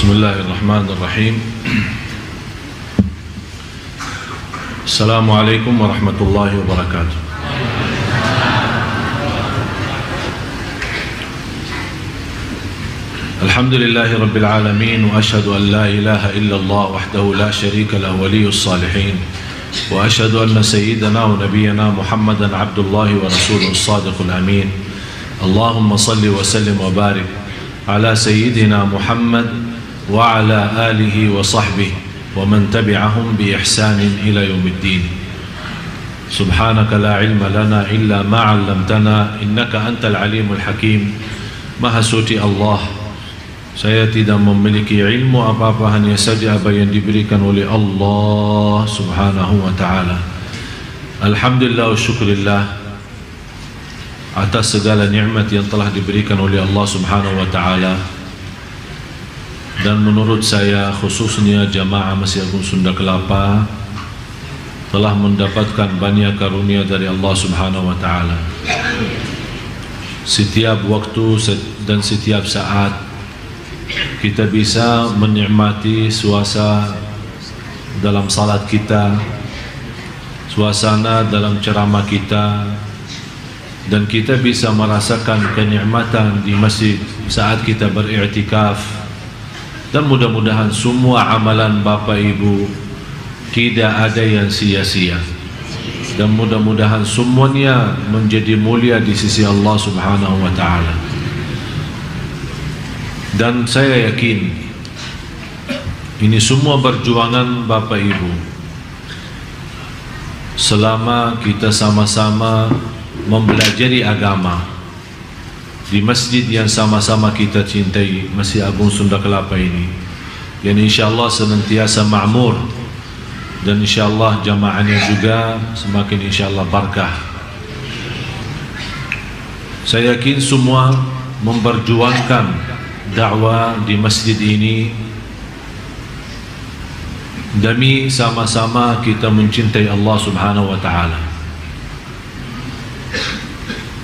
Bismillahirrahmanirrahim. Assalamualaikum warahmatullahi wabarakatuh. Alhamdulillahi rabbil alamin, wa ashhadu an la ilaha illallah wahdahu la sharika lahu waliyus salihin, wa ashhadu anna sayyidana wa nabiyyana Muhammadan abdullahi wa rasuluhu as-sadiqul amin. Allahumma salli wa sallim wa barik ala sayyidina Muhammad wa ala alihi wa sahbihi wa man tabi'ahum bi ihsanin ila yaumiddin. Subhanaka la ilma lana illa ma 'allamtana innaka antal alimul hakim. Maha suci Allah, saya tidak memiliki ilmu apa-apa, hanya saja apa yang diberikan oleh Allah subhanahu wa ta'ala. Alhamdulillah wa syukurillah atas segala nikmat yang telah diberikan oleh Allah subhanahu wa ta'ala. Dan menurut saya, khususnya jamaah Masjid Agung Sunda Kelapa telah mendapatkan banyak karunia dari Allah subhanahu wa ta'ala. Setiap waktu dan setiap saat kita bisa menikmati suasana dalam salat kita, suasana dalam ceramah kita, dan kita bisa merasakan kenikmatan di masjid saat kita beriktikaf. Dan mudah-mudahan semua amalan Bapak Ibu tidak ada yang sia-sia, dan mudah-mudahan semuanya menjadi mulia di sisi Allah subhanahu wa ta'ala. Dan saya yakin ini semua perjuangan Bapak Ibu selama kita sama-sama mempelajari agama di masjid yang sama-sama kita cintai, Masjid Agung Sunda Kelapa ini, yang insyaAllah senantiasa ma'mur, dan insyaAllah jamaahnya juga semakin insyaAllah barakah. Saya yakin semua memperjuangkan dakwah di masjid ini demi sama-sama kita mencintai Allah subhanahu wa ta'ala.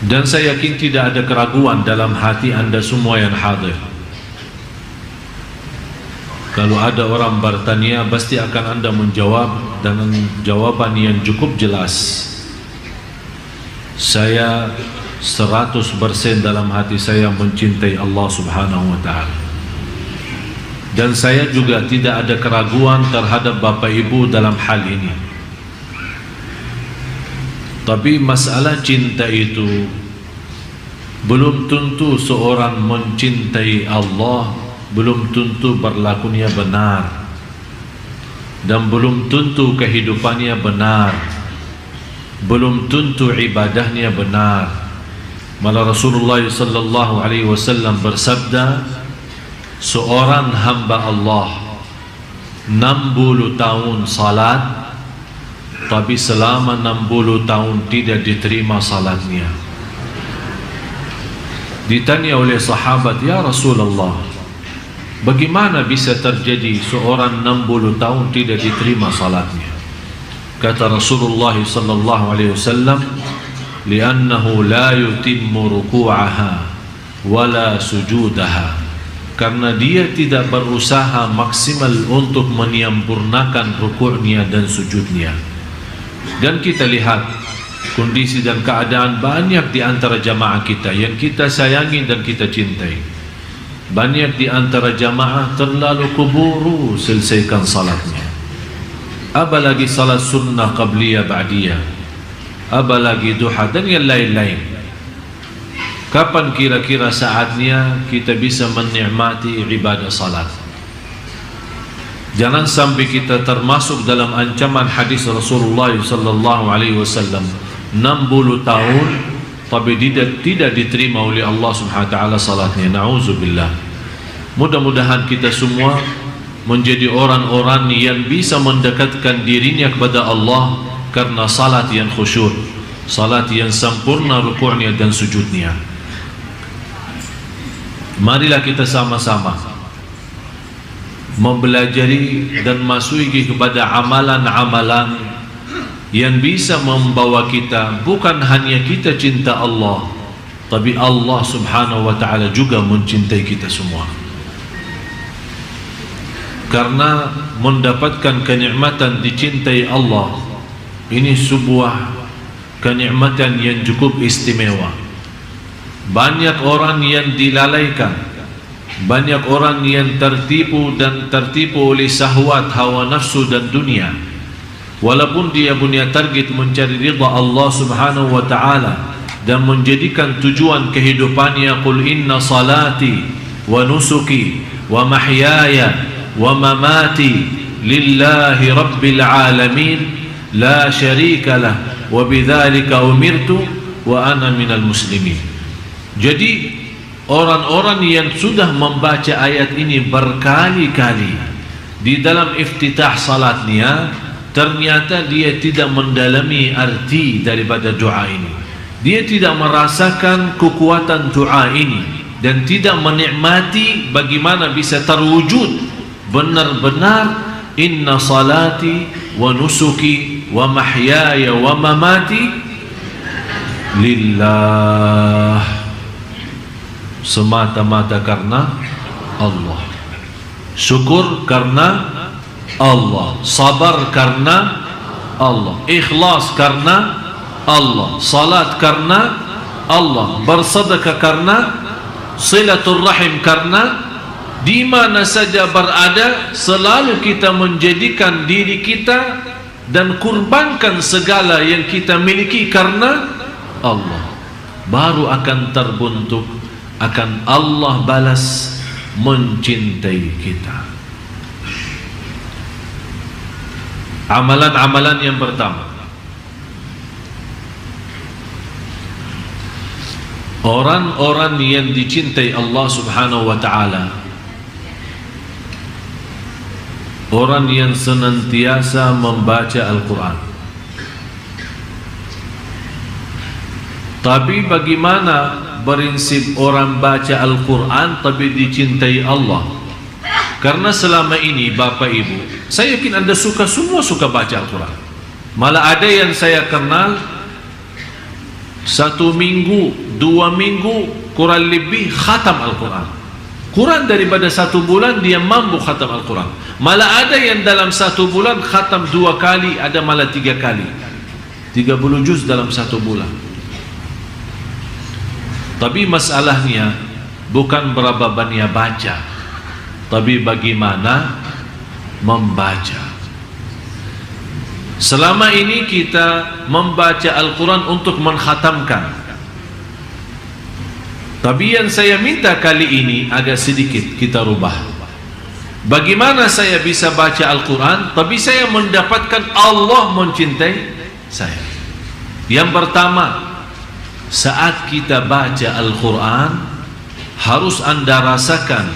Dan saya yakin tidak ada keraguan dalam hati anda semua yang hadir. Kalau ada orang bertanya, pasti akan anda menjawab dengan jawaban yang cukup jelas. Saya 100% dalam hati saya mencintai Allah subhanahu wa ta'ala. Dan saya juga tidak ada keraguan terhadap Bapak Ibu dalam hal ini. Tapi masalah cinta itu belum tentu seorang mencintai Allah, belum tentu berlakunya benar, dan belum tentu kehidupannya benar, belum tentu ibadahnya benar. Malah Rasulullah sallallahu alaihi wasallam bersabda, seorang hamba Allah 60 tahun salat, tapi selama 60 tahun tidak diterima salatnya. Ditanya oleh sahabat, ya Rasulullah, bagaimana bisa terjadi seorang 60 tahun tidak diterima salatnya? Kata Rasulullah sallallahu alaihi wasallam, li'annahu la yutimmu ruku'aha wala sujudaha, karena dia tidak berusaha maksimal untuk menyempurnakan rukuknya dan sujudnya. Dan kita lihat kondisi dan keadaan banyak di antara jamaah kita yang kita sayangi dan kita cintai. Banyak di antara jamaah terlalu keburu selesaikan salatnya, apalagi salat sunnah qabliyah ba'diyah, apalagi duha dan yang lain-lain. Kapan kira-kira saatnya kita bisa menikmati ibadah salat? Jangan sampai kita termasuk dalam ancaman hadis Rasulullah sallallahu alaihi wasallam, 60 tahun tapi tidak diterima oleh Allah subhanahu wa ta'ala salatnya. Na'udzubillah. Mudah-mudahan kita semua menjadi orang-orang yang bisa mendekatkan dirinya kepada Allah karena salat yang khusyuk, salat yang sempurna rukuknya dan sujudnya. Marilah kita sama-sama mempelajari dan masuki kepada amalan-amalan yang bisa membawa kita, bukan hanya kita cinta Allah, tapi Allah subhanahu wa ta'ala juga mencintai kita semua. karena mendapatkan kenikmatan dicintai Allah ini sebuah kenikmatan yang cukup istimewa. Banyak orang yang dilalaikan, banyak orang yang tertipu oleh syahwat, hawa nafsu dan dunia, walaupun dia punya target mencari ridha Allah subhanahu wa ta'ala dan menjadikan tujuan kehidupannya, qul inna salati wa nusuki wa mahyaya wa mamati lillahi rabbil alamin la syarika lah wa bidzalika umirtu wa ana minal muslimin. Jadi orang-orang yang sudah membaca ayat ini berkali-kali di dalam iftitah salatnya, ternyata dia tidak mendalami arti daripada doa ini. Dia tidak merasakan kekuatan doa ini dan tidak menikmati bagaimana bisa terwujud benar-benar inna salati wa nusuki wa mahyaya wa mamati lillah, semata-mata karena Allah, syukur karena Allah, sabar karena Allah, ikhlas karena Allah, salat karena Allah, bersedekah karena, silatul rahim karena. Di mana saja berada, selalu kita menjadikan diri kita dan kurbankan segala yang kita miliki karena Allah, baru akan terbentuk, akan Allah balas mencintai kita. Amalan-amalan yang pertama, orang-orang yang dicintai Allah subhanahu wa ta'ala, orang yang senantiasa membaca Al-Quran. Tapi bagaimana prinsip orang baca Al-Quran tapi dicintai Allah? Karena selama ini Bapak Ibu, saya yakin Anda semua suka baca Al-Quran. Malah ada yang saya kenal 1 minggu, 2 minggu kurang lebih khatam Al-Quran. Kurang daripada 1 bulan dia mampu khatam Al-Quran. Malah ada yang dalam 1 bulan khatam 2 kali, ada malah 3 kali, 30 juz dalam 1 bulan. Tapi masalahnya bukan berapa banyak baca, tapi bagaimana membaca. Selama ini kita membaca Al-Quran untuk mengkhatamkan, tapi yang saya minta kali ini agak sedikit kita rubah. Bagaimana saya bisa baca Al-Quran tapi saya mendapatkan Allah mencintai saya? Yang pertama, saat kita baca Al-Quran harus Anda rasakan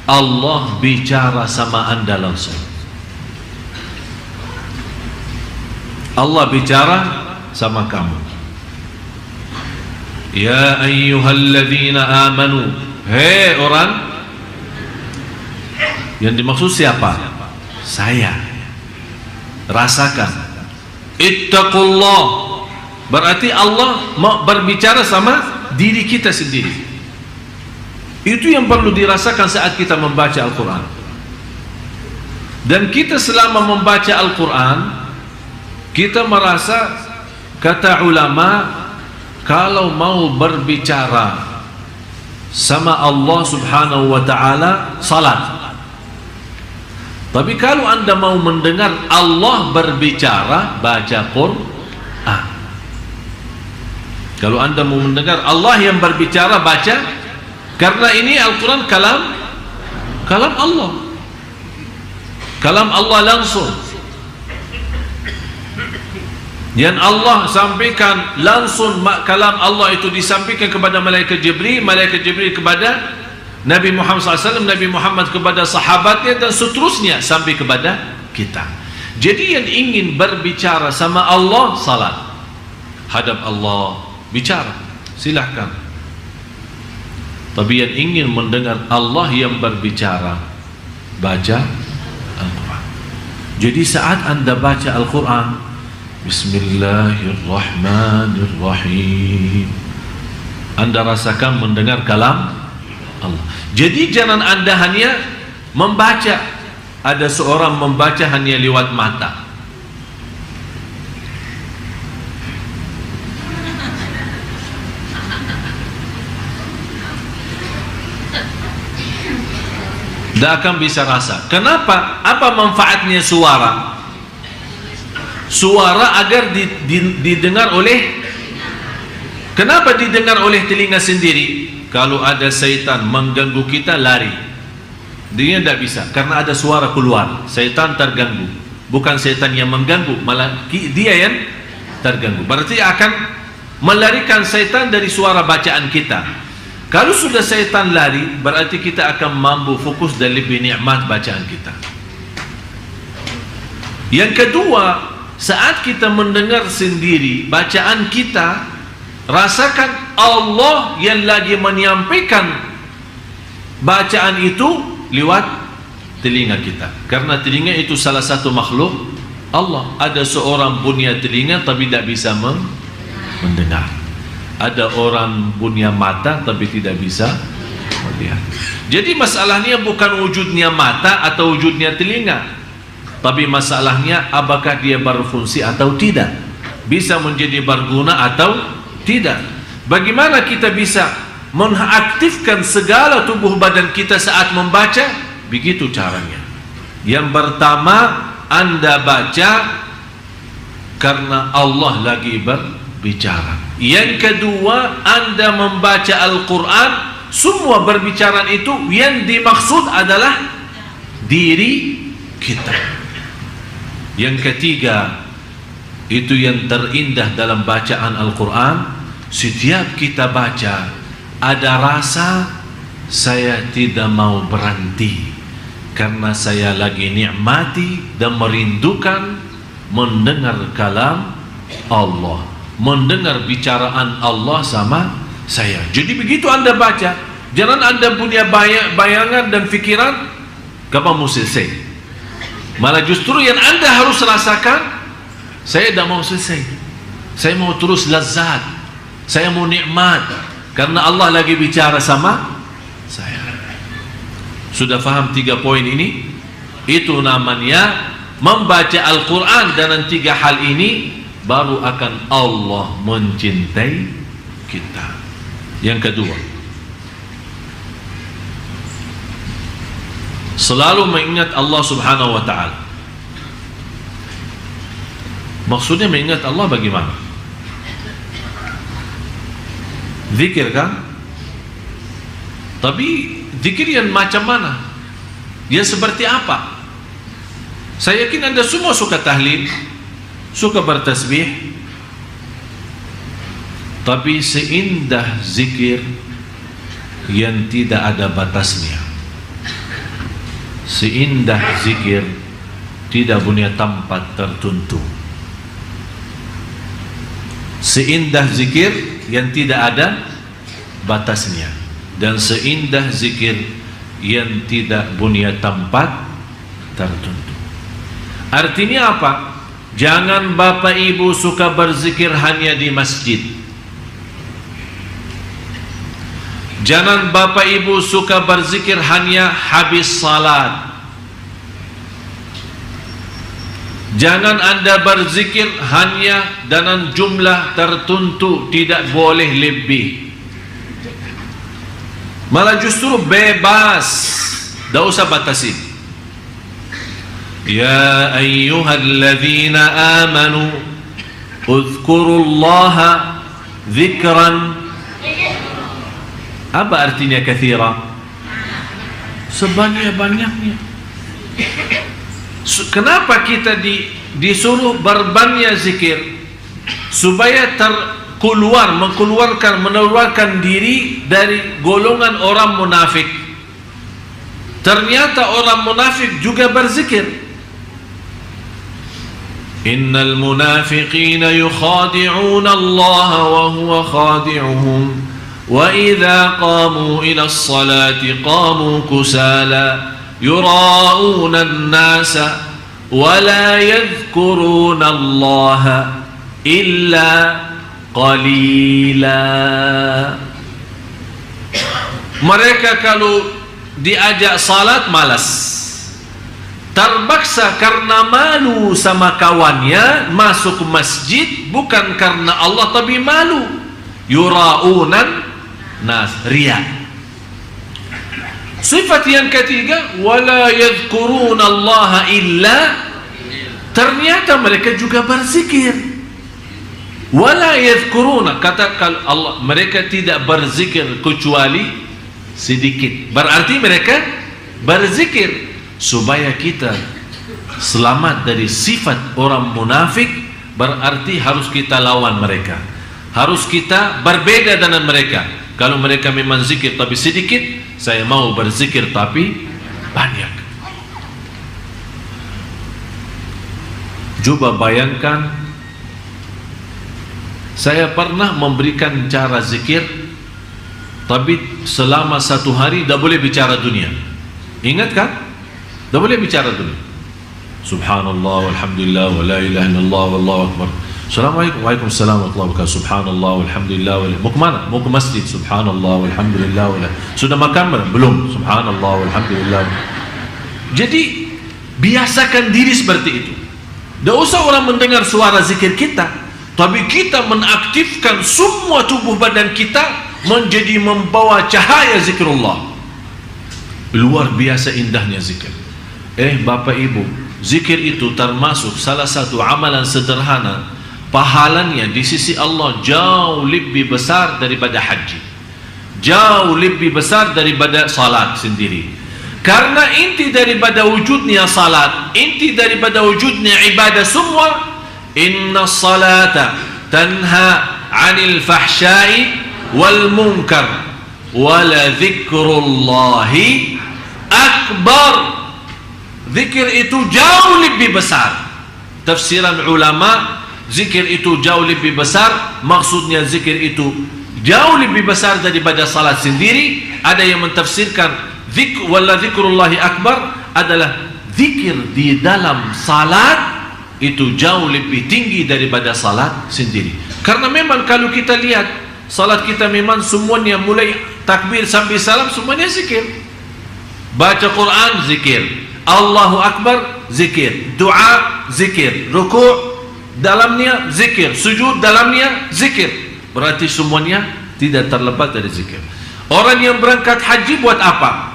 Allah bicara sama Anda langsung. Allah bicara sama kamu. Ya ayyuhalladzina amanu, hei orang. Yang dimaksud siapa? Saya. Rasakan. Ittaqullah, berarti Allah mau berbicara sama diri kita sendiri. Itu yang perlu dirasakan saat kita membaca Al-Quran. Dan kita selama membaca Al-Quran, kita merasa, kata ulama, kalau mau berbicara sama Allah subhanahu wa ta'ala, salat. Tapi kalau Anda mau mendengar Allah berbicara, baca Quran. Kalau Anda mau mendengar Allah yang berbicara, baca. Karena ini Al-Quran kalam Allah, kalam Allah langsung, yang Allah sampaikan langsung. Kalam Allah itu disampaikan kepada malaikat Jibril kepada Nabi Muhammad SAW, Nabi Muhammad kepada sahabatnya, dan seterusnya sampai kepada kita. Jadi yang ingin berbicara sama Allah, salat, hadap Allah, bicara, silahkan. Tapi yang ingin mendengar Allah yang berbicara, baca Al-Quran. Jadi saat Anda baca Al-Quran, Bismillahirrahmanirrahim, Anda rasakan mendengar kalam Allah. Jadi jangan Anda hanya membaca, ada seorang membaca hanya lewat mata. Tidak akan bisa rasa. Kenapa? Apa manfaatnya suara? Suara agar didengar oleh. Kenapa didengar oleh telinga sendiri? Kalau ada syaitan mengganggu kita, lari. Dia tidak bisa, karena ada suara keluar. Syaitan terganggu. Bukan syaitan yang mengganggu, malah dia yang terganggu. Berarti akan melarikan syaitan dari suara bacaan kita. Kalau sudah syaitan lari, berarti kita akan mampu fokus dan lebih nikmat bacaan kita. Yang kedua, saat kita mendengar sendiri bacaan kita, rasakan Allah yang lagi menyampaikan bacaan itu lewat telinga kita. Karena telinga itu salah satu makhluk Allah. Ada seorang punya telinga tapi tidak bisa mendengar. Ada orang punya mata tapi tidak bisa melihat. Jadi masalahnya bukan wujudnya mata atau wujudnya telinga, tapi masalahnya apakah dia berfungsi atau tidak, bisa menjadi berguna atau tidak. Bagaimana kita bisa mengaktifkan segala tubuh badan kita saat membaca? Begitu caranya. Yang pertama, Anda baca karena Allah lagi berbicara. Yang kedua, Anda membaca Al-Quran, semua berbicara itu yang dimaksud adalah diri kita. Yang ketiga, itu yang terindah dalam bacaan Al-Quran, setiap kita baca ada rasa saya tidak mau berhenti, karena saya lagi nikmati dan merindukan mendengar kalam Allah, mendengar bicaraan Allah sama saya. Jadi begitu Anda baca, jangan Anda punya bayangan dan fikiran kapan mau selesai. Malah justru yang Anda harus rasakan, saya tidak mau selesai, saya mau terus lazat, saya mau nikmat, karena Allah lagi bicara sama saya. Sudah faham 3 poin ini? Itu namanya membaca Al-Quran. Dan 3 hal ini baru akan Allah mencintai kita. Yang kedua, selalu mengingat Allah subhanahu wa ta'ala. Maksudnya mengingat Allah bagaimana? Zikir kan? Tapi zikir yang macam mana? Dia seperti apa? Saya yakin Anda semua suka tahlil, suka bertasbih, tapi seindah zikir yang tidak ada batasnya, seindah zikir tidak punya tempat tertentu, seindah zikir yang tidak ada batasnya, dan seindah zikir yang tidak punya tempat tertentu. Artinya apa? Jangan bapak ibu suka berzikir hanya di masjid. Jangan bapak ibu suka berzikir hanya habis salat. Jangan Anda berzikir hanya dengan jumlah tertentu, tidak boleh lebih. Malah justru bebas, tidak usah batasi. Ya ayyuhalladzina amanu uzkurullaha dzikran. Apa artinya katsira? Sebanyak-banyaknya. Kenapa kita disuruh berbanyak zikir? Supaya mengeluarkan diri dari golongan orang munafik. Ternyata orang munafik juga berzikir. Innal munafiqina yukhadi'una Allah wa huwa khadi'uhum wa idza qamu ila as-salati qamu kusala yura'una an-nasa wa la yadhkuruna Allah illa qalila. Mereka kalau diajak salat malas, terpaksa karena malu sama kawannya masuk masjid, bukan karena Allah tapi malu. Yura'unan nas, riya. Sifat yang ketiga, wala yadhkuruna Allah illa, ternyata mereka juga berzikir. Wala yadhkuruna, kata Allah, mereka tidak berzikir kecuali sedikit. Berarti mereka berzikir. Supaya kita selamat dari sifat orang munafik, berarti harus kita lawan mereka, harus kita berbeda dengan mereka. Kalau mereka memang zikir tapi sedikit, saya mau berzikir tapi banyak. Coba bayangkan, saya pernah memberikan cara zikir, tapi selama 1 hari tidak boleh bicara dunia. Ingat kan? Tidak boleh bicara dunia. Subhanallah, walhamdulillah, wa la ilaha illallah, wallahu akbar. Assalamualaikum, waalaikumsalam warahmatullahi wabarakatuh. Subhanallah, walhamdulillah, mau kemana? Mau ke masjid. Subhanallah, walhamdulillah. Sudah makan belum? Subhanallah, walhamdulillah. Jadi biasakan diri seperti itu. Tidak usah orang mendengar suara zikir kita, tapi kita mengaktifkan semua tubuh badan kita menjadi membawa cahaya zikrullah. Luar biasa indahnya zikir. Bapak Ibu, zikir itu termasuk salah satu amalan sederhana, pahalanya di sisi Allah jauh lebih besar daripada haji, jauh lebih besar daripada salat sendiri. Karena inti daripada wujudnya salat, inti daripada wujudnya ibadah semua, inna salata tanha 'anil fahsya'i wal munkar wala dzikrullahi akbar. Zikir itu jauh lebih besar. Tafsiran ulama, zikir itu jauh lebih besar, maksudnya zikir itu jauh lebih besar daripada salat sendiri. Ada yang mentafsirkan wala zikrullahi akbar adalah zikir di dalam salat itu jauh lebih tinggi daripada salat sendiri. Karena memang kalau kita lihat salat kita memang semuanya mulai takbir sampai salam semuanya zikir. Baca Quran zikir, Allahu Akbar zikir, doa zikir, rukuk dalamnya zikir, sujud dalamnya zikir. Berarti semuanya tidak terlepas dari zikir. Orang yang berangkat haji buat apa?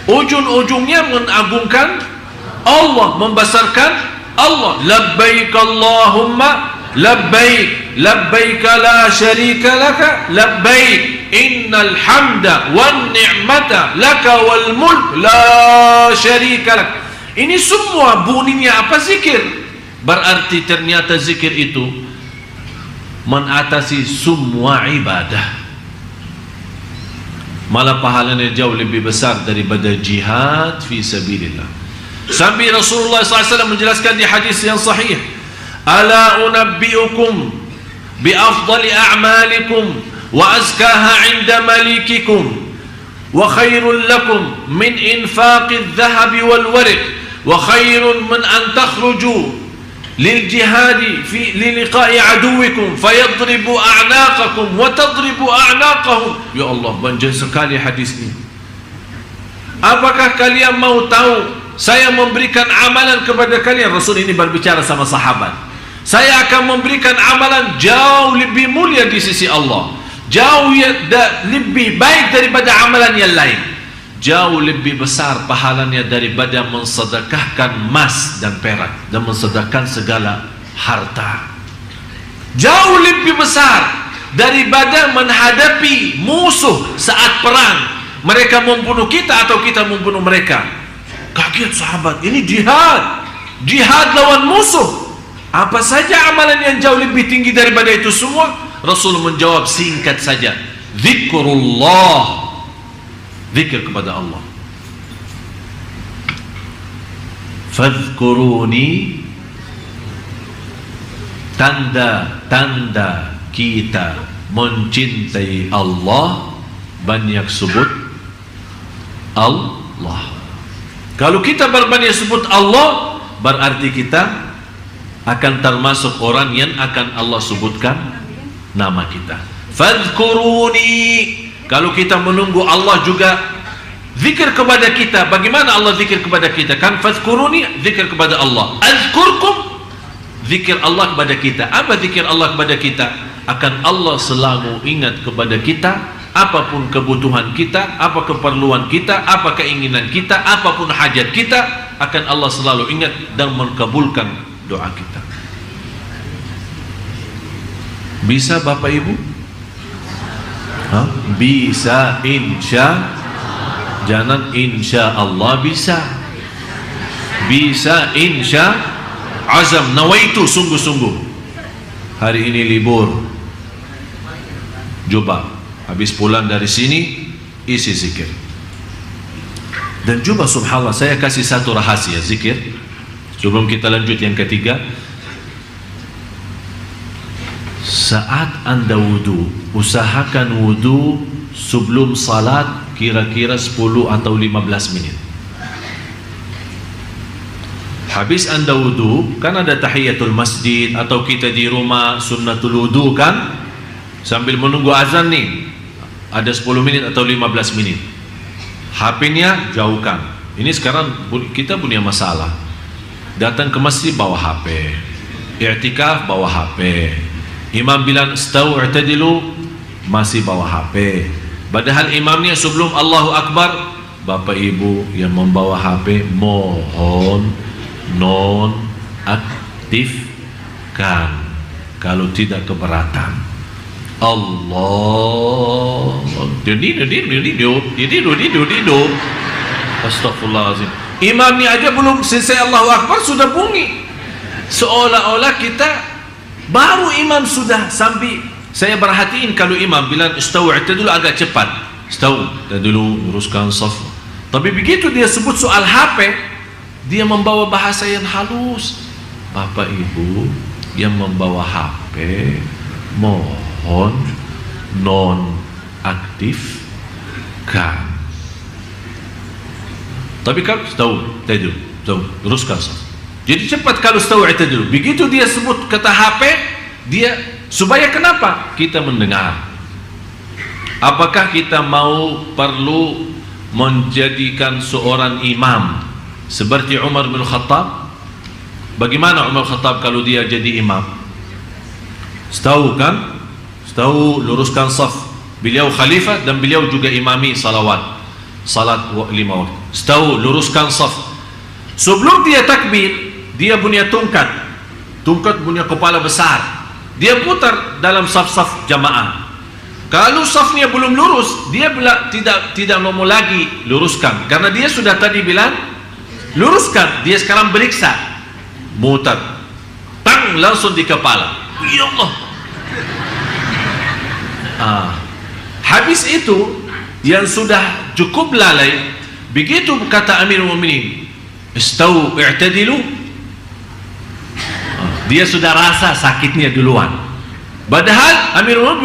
Ujung-ujungnya mengagungkan Allah, membesarkan Allah. Labbaik Allahumma labbaik, labbaik la syarika laka labbaik, innal hamda wan ni'mata laka wal mulk la syarika lak. Ini semua bunyinya apa? Zikir. Berarti ternyata zikir itu mengatasi semua ibadah. Malah pahalanya jauh lebih besar daripada jihad fi sabilillah. Sampai Rasulullah SAW menjelaskan di hadis yang sahih, ala unabbiukum bi afdali a'malikum wa azkaha 'inda malikikum wa khairul lakum min infaqidh dhahabi wal warq wa khairun min an takhruju lil jihadi fi liqa'i aduwikum fayadribu a'naqakum wa tadribu a'naqahum. Ya Allah, banjir sekali hadis ini. Apakah kalian mau tahu saya memberikan amalan kepada kalian? Rasul ini berbicara sama sahabat. Saya akan memberikan amalan jauh lebih mulia di sisi Allah, jauh lebih baik daripada amalan yang lain, jauh lebih besar pahalanya daripada mensedekahkan emas dan perak dan mensedekahkan segala harta. Jauh lebih besar daripada menghadapi musuh saat perang, mereka membunuh kita atau kita membunuh mereka. Kaget sahabat, ini jihad, jihad lawan musuh. Apa saja amalan yang jauh lebih tinggi daripada itu semua? Rasul menjawab singkat saja, zikrullah, zikir kepada Allah. Fadhkuruni, tanda-tanda kita mencintai Allah, banyak sebut Allah. Kalau kita berbanyak sebut Allah, berarti kita akan termasuk orang yang akan Allah sebutkan nama kita. Fadhkuruni, kalau kita menunggu Allah juga Zikir kepada kita, bagaimana Allah zikir kepada kita? Kan fazkuruni, zikir kepada Allah. Azkurkum, zikir Allah kepada kita. Apa zikir Allah kepada kita? Akan Allah selalu ingat kepada kita, apapun kebutuhan kita, apa keperluan kita, apa keinginan kita, apapun hajat kita, akan Allah selalu ingat dan mengabulkan doa kita. Bisa Bapak Ibu? Bisa, insya. Jangan insya Allah bisa. Bisa insya azam, nawaitu, sungguh-sungguh. Hari ini libur. Coba habis pulang dari sini isi zikir. Dan coba subhanallah, saya kasih satu rahasia zikir sebelum kita lanjut yang ketiga. Saat Anda wudu, usahakan wudu sebelum salat kira-kira 10 atau 15 menit. Habis Anda wudu, kan ada tahiyatul masjid, atau kita di rumah sunnatul wudu kan, sambil menunggu azan nih, ada 10 menit atau 15 menit. HP-nya jauhkan. Ini sekarang kita punya masalah. Datang ke masjid bawa HP, i'tikaf bawa HP, imam bilang istau i'tadilu masih bawa HP. Padahal imamnya sebelum Allahu Akbar, Bapak Ibu yang membawa HP mohon non aktifkan, kalau tidak keberatan. Allah Astagfirullahaladzim. Imamnya aja belum selesai Allahu Akbar sudah bunyi, seolah-olah kita baru imam sudah sampai. Saya perhatiin kalau imam bilang istau i'tadulu agak cepat, istau dulu luruskan saf. Tapi begitu dia sebut soal HP, dia membawa bahasa yang halus. Bapak Ibu yang membawa HP mohon non aktifkan. Tapi kalau istau i'tadulu, luruskan saf. Jadi cepat kalau istau i'tadulu. Begitu dia sebut kata HP, dia supaya kenapa? Kita mendengar. Apakah kita perlu menjadikan seorang imam seperti Umar bin Khattab? Bagaimana Umar bin Khattab kalau dia jadi imam? Tahu kan? Tahu luruskan saf. Beliau khalifah dan beliau juga imami salat 5 waktu. Tahu luruskan saf. Sebelum dia takbir, dia punya tongkat punya kepala besar. Dia putar dalam saf-saf jamaah. Kalau safnya belum lurus, dia tidak mau lagi luruskan, karena dia sudah tadi bilang luruskan. Dia sekarang beriksa, mutar, tang, langsung di kepala. Ya Allah. Habis itu yang sudah cukup lalai, begitu kata Amirul Mukminin, istau i'tadilu, dia sudah rasa sakitnya duluan. Padahal Amirul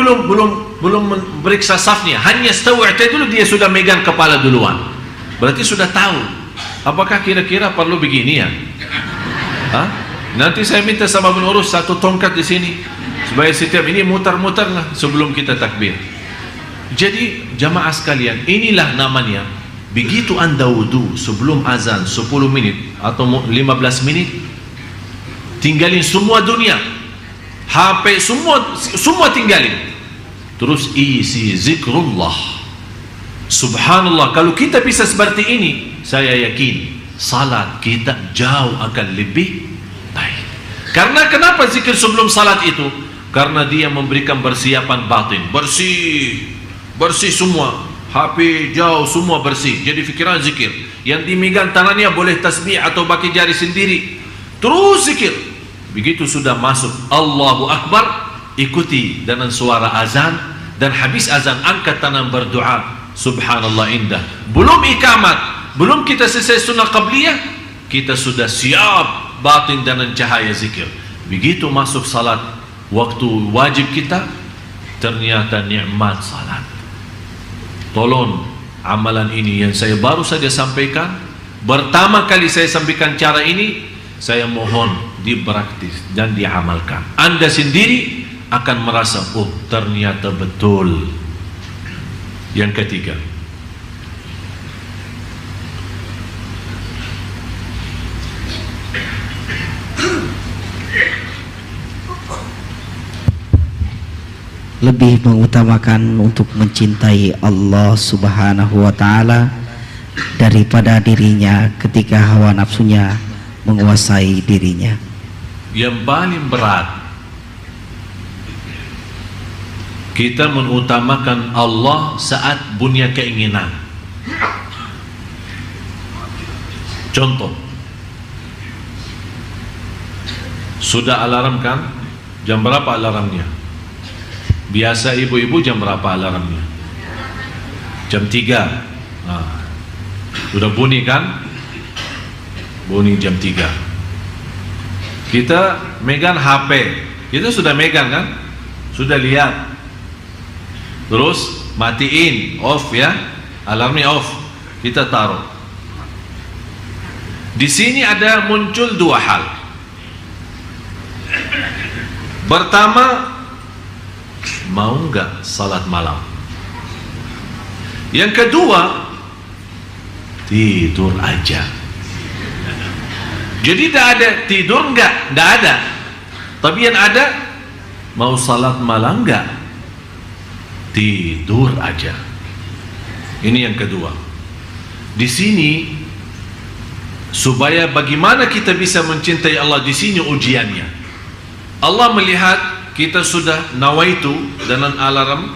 belum memeriksa safnya, hanya istau i'tadilu dia sudah megang kepala duluan. Berarti sudah tahu. Apakah kira-kira perlu begini ya? Nanti saya minta sama pengurus satu tongkat di sini supaya setiap ini mutar-mutar lah sebelum kita takbir. Jadi jamaah sekalian, inilah namanya begitu Anda wudu sebelum azan 10 menit atau 15 menit, tinggalin semua dunia, HP semua tinggalin, terus isi zikrullah. Subhanallah, kalau kita bisa seperti ini, saya yakin salat kita jauh akan lebih baik. Karena kenapa zikir sebelum salat itu? Karena dia memberikan persiapan batin, bersih semua, HP jauh semua bersih. Jadi fikiran zikir, yang dimegang tangannya boleh tasbih atau pakai jari sendiri, terus zikir. Begitu sudah masuk Allahu Akbar, ikuti dengan suara azan, dan habis azan angkat tangan berdoa. Subhanallah, indah. Belum ikamat, belum kita selesai sunnah qabliyah, kita sudah siap batin dengan cahaya zikir. Begitu masuk salat, waktu wajib kita, ternyata nikmat salat. Tolong amalan ini yang saya baru saja sampaikan, pertama kali saya sampaikan cara ini, saya mohon dipraktis dan diamalkan. Anda sendiri akan merasa, oh ternyata betul. Yang ketiga, lebih mengutamakan untuk mencintai Allah Subhanahu wa Ta'ala daripada dirinya ketika hawa nafsunya menguasai dirinya. Yang paling berat, kita mengutamakan Allah saat punya keinginan. Contoh, sudah alarm kan? Jam berapa alarmnya? Biasa ibu-ibu jam berapa alarmnya? Jam 3. Nah, sudah bunyi kan? Bunyi jam 3. Kita megang HP. Kita sudah megang kan? Sudah lihat. Terus matiin, off ya. Alarmnya off. Kita taruh. Di sini ada muncul dua hal. Pertama, mau enggak salat malam? Yang kedua, tidur aja. Jadi tidak ada tidur enggak ada. Tapi yang ada, mau salat malam enggak? Tidur aja. Ini yang kedua. Di sini supaya bagaimana kita bisa mencintai Allah, di sini ujiannya. Allah melihat kita sudah nawaitu dengan alarm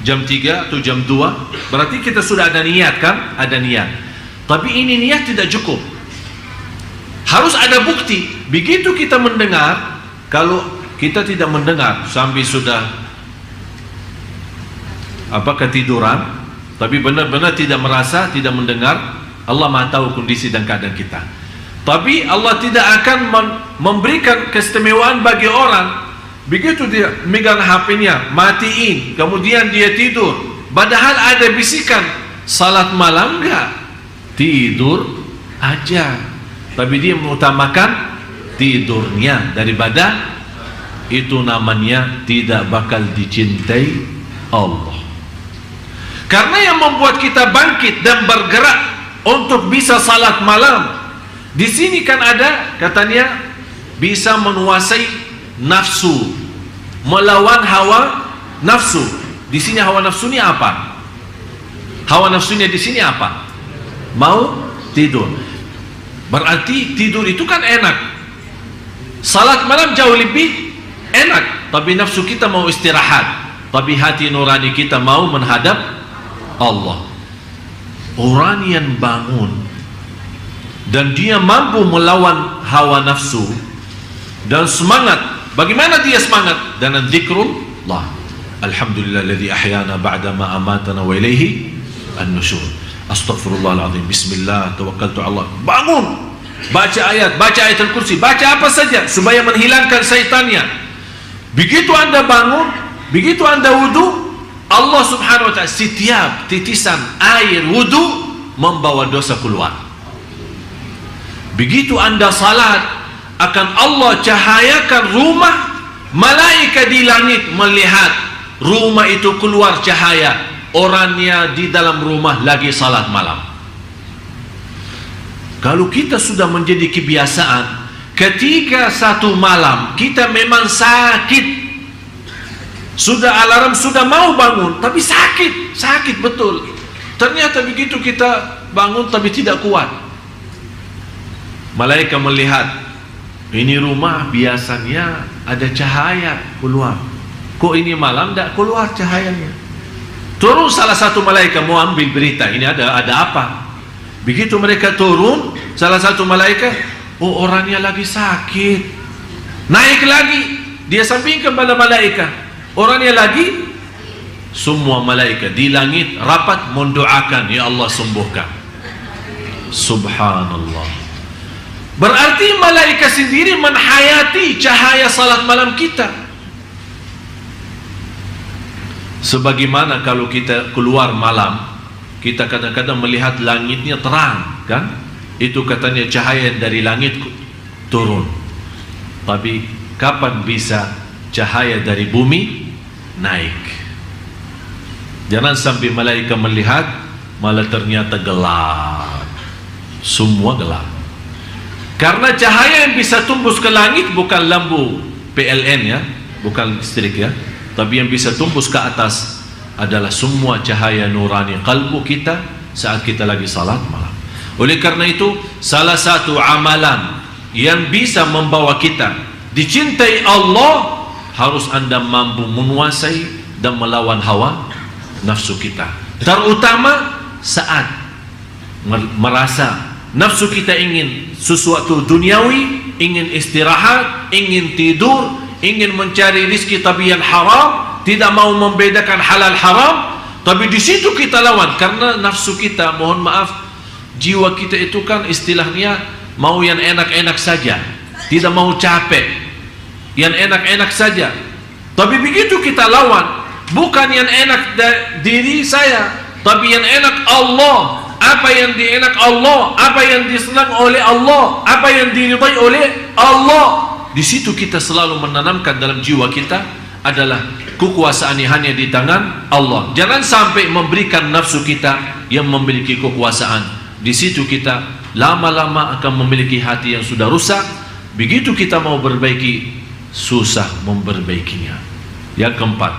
jam 3 atau jam 2, berarti kita sudah ada niat kan? Ada niat. Tapi ini niat tidak cukup. Harus ada bukti. Begitu kita mendengar, kalau kita tidak mendengar sampai sudah ketiduran, tapi benar-benar tidak merasa, tidak mendengar, Allah Maha tahu kondisi dan keadaan kita. Tapi Allah tidak akan memberikan keistimewaan bagi orang. Begitu dia megang HP-nya, matiin, kemudian dia tidur, padahal ada bisikan salat malam enggak? Tidur aja. Tapi dia mengutamakan tidurnya daripada itu, namanya tidak bakal dicintai Allah. Karena yang membuat kita bangkit dan bergerak untuk bisa salat malam, di sini kan ada katanya bisa menguasai nafsu, melawan hawa nafsu. Di sini hawa nafsunya apa? Hawa nafsunya di sini apa? Mau tidur. Berarti tidur itu kan enak. Salat malam jauh lebih enak, tapi nafsu kita mau istirahat, tapi hati nurani kita mau menghadap Allah. Orang yang bangun dan dia mampu melawan hawa nafsu dan semangat, bagaimana dia semangat? Dengan zikrullah. Alhamdulillahilladzi ahyana ba'dama amatana wa ilaihi an-nusyur. Astaghfirullahaladzim, bismillah, tawakkaltu Allah. Bangun, baca ayat, baca ayatul kursi, baca apa saja supaya menghilangkan syaitannya. Begitu anda bangun, begitu anda wudu, Allah subhanahu wa ta'ala setiap titisan air wudu membawa dosa keluar. Begitu anda salat, akan Allah cahayakan rumah, malaikat di langit melihat rumah itu keluar cahaya, orangnya di dalam rumah lagi salat malam. Kalau kita sudah menjadi kebiasaan, ketika satu malam kita memang sakit, sudah alarm sudah mau bangun, tapi sakit betul. Ternyata begitu kita bangun tapi tidak kuat. Malaikat melihat, ini rumah biasanya ada cahaya keluar, kok ini malam tidak keluar cahayanya. Turun salah satu malaikat mau ambil berita, ini ada apa. Begitu mereka turun, salah satu malaikat, oh orangnya lagi sakit. Naik lagi, dia sampingkan pada malaikat, orangnya lagi. Semua malaikat di langit rapat mendoakan, ya Allah sembuhkan. Subhanallah. Berarti malaikat sendiri menhayati cahaya salat malam kita. Sebagaimana kalau kita keluar malam, kita kadang-kadang melihat langitnya terang kan? Itu katanya cahaya dari langit turun. Tapi kapan bisa cahaya dari bumi naik? Jangan sampai malaikat melihat malah ternyata gelap. Semua gelap. Karena cahaya yang bisa tembus ke langit bukan lampu PLN ya, bukan listrik ya, Tapi yang bisa tembus ke atas adalah semua cahaya nurani kalbu kita saat kita lagi salat malam. Oleh karena itu, salah satu amalan yang bisa membawa kita dicintai Allah, harus Anda mampu menguasai dan melawan hawa nafsu kita. Terutama saat merasa nafsu kita ingin sesuatu duniawi, ingin istirahat, ingin tidur, ingin mencari rizki tapi yang haram, tidak mau membedakan halal haram. Tapi di situ kita lawan, karena nafsu kita, mohon maaf, jiwa kita itu kan istilahnya mau yang enak-enak saja, tidak mau capek, yang enak-enak saja. Tapi begitu kita lawan, bukan yang enak diri saya, tapi yang enak Allah. Apa yang dienak Allah, apa yang disenang oleh Allah, apa yang diridai oleh Allah. Di situ kita selalu menanamkan dalam jiwa kita adalah kekuasaan hanya di tangan Allah. Jangan sampai memberikan nafsu kita yang memiliki kekuasaan. Di situ kita lama-lama akan memiliki hati yang sudah rusak. Begitu kita mau perbaiki, susah memperbaikinya. Yang keempat,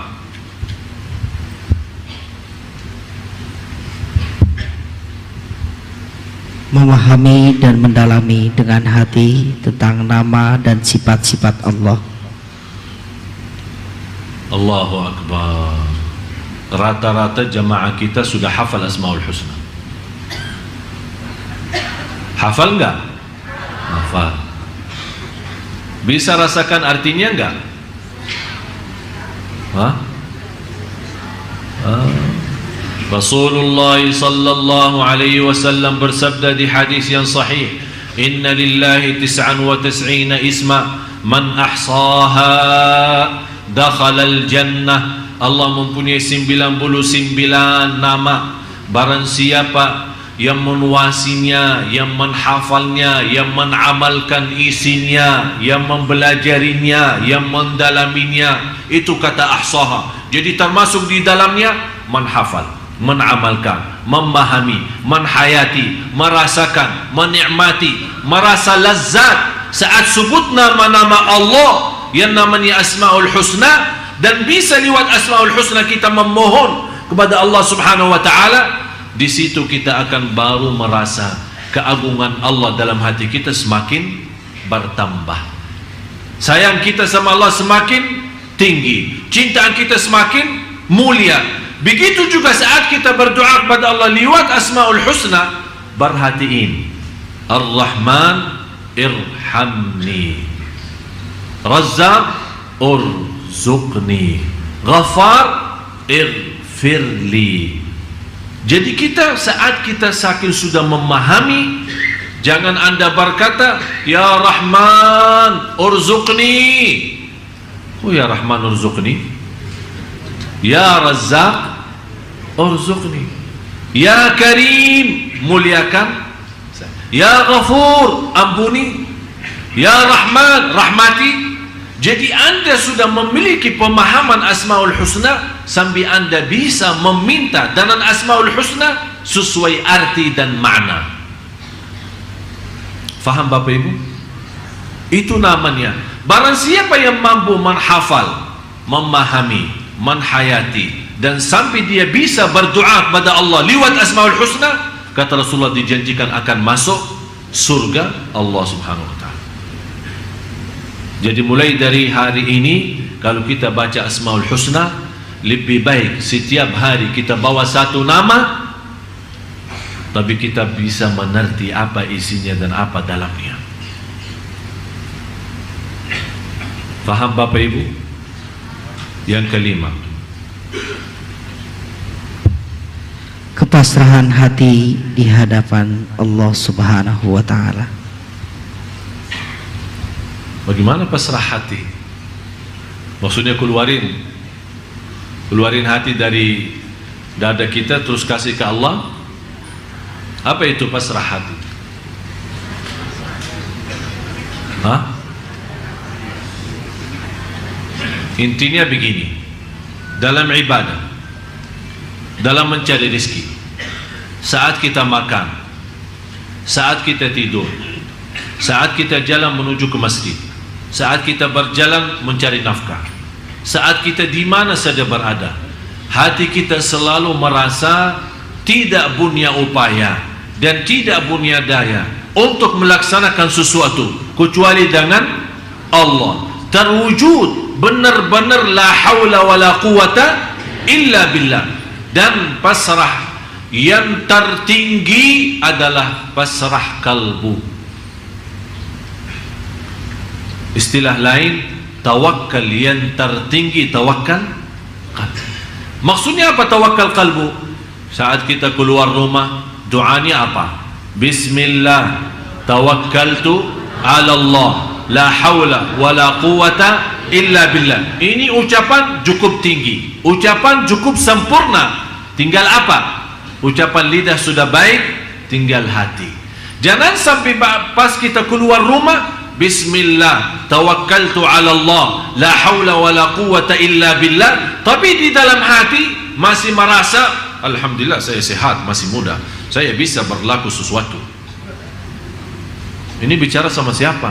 memahami dan mendalami dengan hati tentang nama dan sifat-sifat Allah. Allahu Akbar. Rata-rata jamaah kita sudah hafal Asmaul Husna. Hafal enggak? Hafal. Bisa rasakan artinya enggak? Hah? Rasulullah sallallahu alaihi wasallam bersabda di hadis yang sahih, "Inna lillahi 99 isma, man ahsaha dakhala al-jannah." Allah mempunyai 99 nama. Barang siapa yang menguasinya, yang menghafalnya, yang menamalkan isinya, yang mempelajarinya, yang mendalaminya, itu kata ahsaha. Jadi termasuk di dalamnya menghafal, menamalkan, memahami, menhayati, merasakan, menikmati, merasa lazat saat sebut nama-nama Allah yang namanya Asmaul Husna. Dan bisa lewat Asmaul Husna kita memohon kepada Allah Subhanahu wa ta'ala. Di situ kita akan baru merasa keagungan Allah dalam hati kita semakin bertambah. Sayang kita sama Allah semakin tinggi, cintaan kita semakin mulia. Begitu juga saat kita berdoa kepada Allah lewat Asmaul Husna, perhatiin, Ar-Rahman irhamni, Razzaq urzuqni, Ghafar irfirli. Jadi kita saat kita saking sudah memahami, jangan Anda berkata, Ya Rahman urzuqni. Oh ya Rahman urzuqni, Ya Razzaq urzuqni, Ya Karim muliakan, Ya Ghafur ampuni, Ya Rahman rahmati. Jadi Anda sudah memiliki pemahaman Asmaul Husna sampai Anda bisa meminta dengan Asmaul Husna sesuai arti dan makna. Faham Bapak Ibu? Itu namanya. Barang siapa yang mampu menghafal, memahami, menhayati, dan sampai dia bisa berdoa kepada Allah lewat Asmaul Husna, kata Rasulullah dijanjikan akan masuk surga Allah Subhanahu wa ta'ala. Jadi mulai dari hari ini, kalau kita baca Asmaul Husna, lebih baik setiap hari kita bawa satu nama, tapi kita bisa mengerti apa isinya dan apa dalamnya. Faham Bapak Ibu? Yang kelima, kepasrahan hati di hadapan Allah Subhanahu wa ta'ala. Bagaimana pasrah hati? Maksudnya keluarin hati dari dada kita terus kasih ke Allah. Apa itu pasrah hati? Hah? Intinya begini, dalam ibadah, dalam mencari rezeki, saat kita makan, saat kita tidur, saat kita jalan menuju ke masjid, saat kita berjalan mencari nafkah, saat kita di mana saja berada, hati kita selalu merasa tidak punya upaya dan tidak punya daya untuk melaksanakan sesuatu kecuali dengan Allah. Terwujud benar-benar la haula wala quwata illa billah. Dan pasrah yang tertinggi adalah pasrah kalbu. Istilah lain, tawakal yang tertinggi tawakal kalbu. Maksudnya apa tawakal kalbu? Saat kita keluar rumah, doanya apa? Bismillah tawakkaltu ala Allah la haula wala quwata illa billah. Ini ucapan cukup tinggi, ucapan cukup sempurna. Tinggal apa? Ucapan lidah sudah baik, tinggal hati. Jangan sampai pas kita keluar rumah, bismillah tawakkaltu ala Allah la haula wala quwata illa billah, tapi di dalam hati masih merasa alhamdulillah saya sehat, masih muda, saya bisa berlaku sesuatu. Ini bicara sama siapa?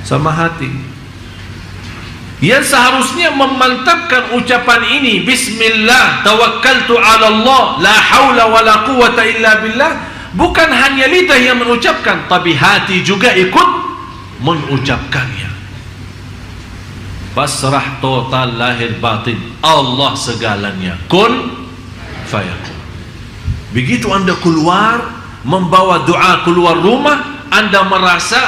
Sama hati. Yang seharusnya memantapkan ucapan ini, bismillah tawakkaltu ala Allah la haula wala quwata illa billah, bukan hanya lidah yang mengucapkan, tapi hati juga ikut mengucapkannya. Pasrah total lahir batin, Allah segalanya, kun fayakun. Begitu anda keluar membawa doa keluar rumah, anda merasa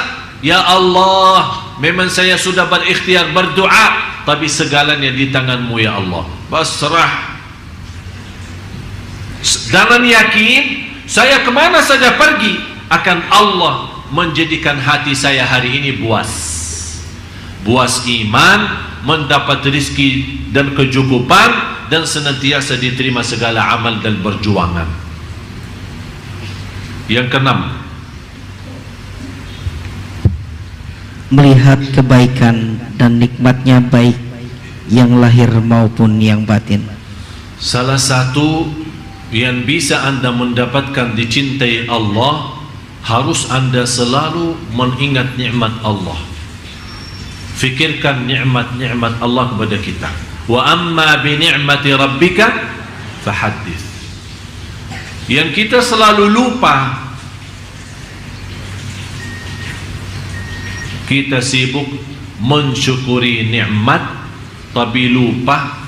ya Allah, memang saya sudah berikhtiar berdoa, tapi segalanya di tanganmu ya Allah. Pasrah dan yakin, saya kemana saja pergi akan Allah menjadikan hati saya hari ini buas iman, mendapat rezeki dan kecukupan, dan senantiasa diterima segala amal dan perjuangan. Yang keenam, melihat kebaikan dan nikmatnya baik yang lahir maupun yang batin. Salah satu yang bisa anda mendapatkan dicintai Allah, harus anda selalu mengingat nikmat Allah. Fikirkan nikmat-nikmat Allah kepada kita. Wa amma bi ni'mati rabbika fahaddits. Yang kita selalu lupa, kita sibuk mensyukuri nikmat tapi lupa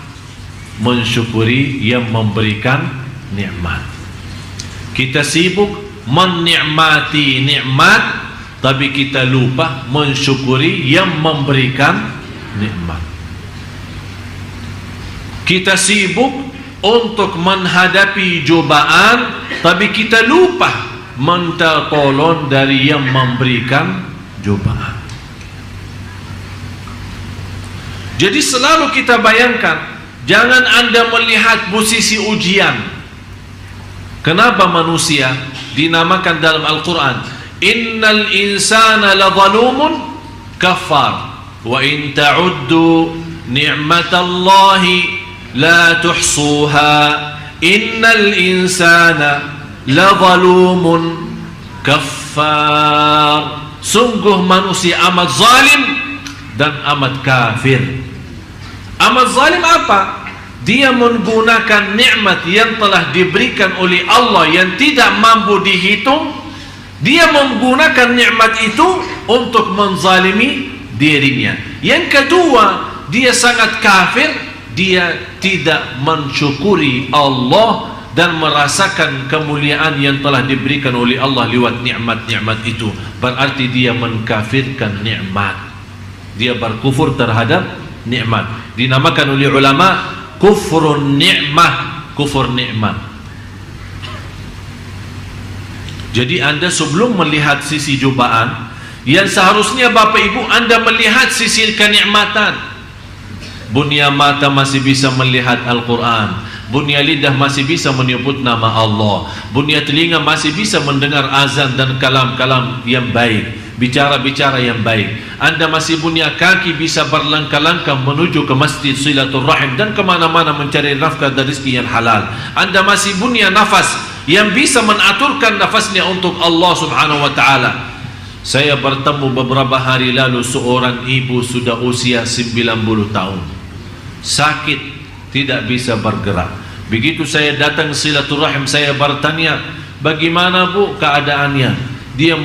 mensyukuri yang memberikan nikmat. Kita sibuk menikmati nikmat tapi kita lupa mensyukuri yang memberikan nikmat. Kita sibuk untuk menghadapi cobaan tapi kita lupa minta tolong dari yang memberikan cobaan. Jadi selalu kita bayangkan, jangan anda melihat posisi ujian. Kenapa manusia dinamakan dalam Al-Quran innal insana ladzalumun kafar wa in ta'uddu ni'matallahi la tuhsuha innal insana ladzalumun kafar. Sungguh manusia amat zalim dan amat kafir. Amat zalim apa? Dia menggunakan nikmat yang telah diberikan oleh Allah yang tidak mampu dihitung. Dia menggunakan nikmat itu untuk menzalimi dirinya. Yang kedua, dia sangat kafir. Dia tidak mensyukuri Allah dan merasakan kemuliaan yang telah diberikan oleh Allah lewat nikmat-nikmat itu. Berarti dia mengkafirkan nikmat. Dia berkufur terhadap nikmat. Dinamakan oleh ulama kufrun ni'mah, kufur nikmat. Jadi anda sebelum melihat sisi cobaan, yang seharusnya Bapak Ibu anda melihat sisi kenikmatan. Bunia mata masih bisa melihat Al-Quran, bunia lidah masih bisa menyebut nama Allah, bunia telinga masih bisa mendengar azan dan kalam-kalam yang baik, bicara-bicara yang baik. Anda masih punya kaki bisa berlangkah-langkah menuju ke masjid silaturrahim dan kemana-mana mencari nafkah dan rezeki yang halal. Anda masih punya nafas yang bisa menaturkan nafasnya untuk Allah subhanahu wa ta'ala. Saya bertemu beberapa hari lalu seorang ibu sudah usia 90 tahun, sakit, tidak bisa bergerak. Begitu saya datang silaturahim, saya bertanya, bagaimana bu keadaannya? Dia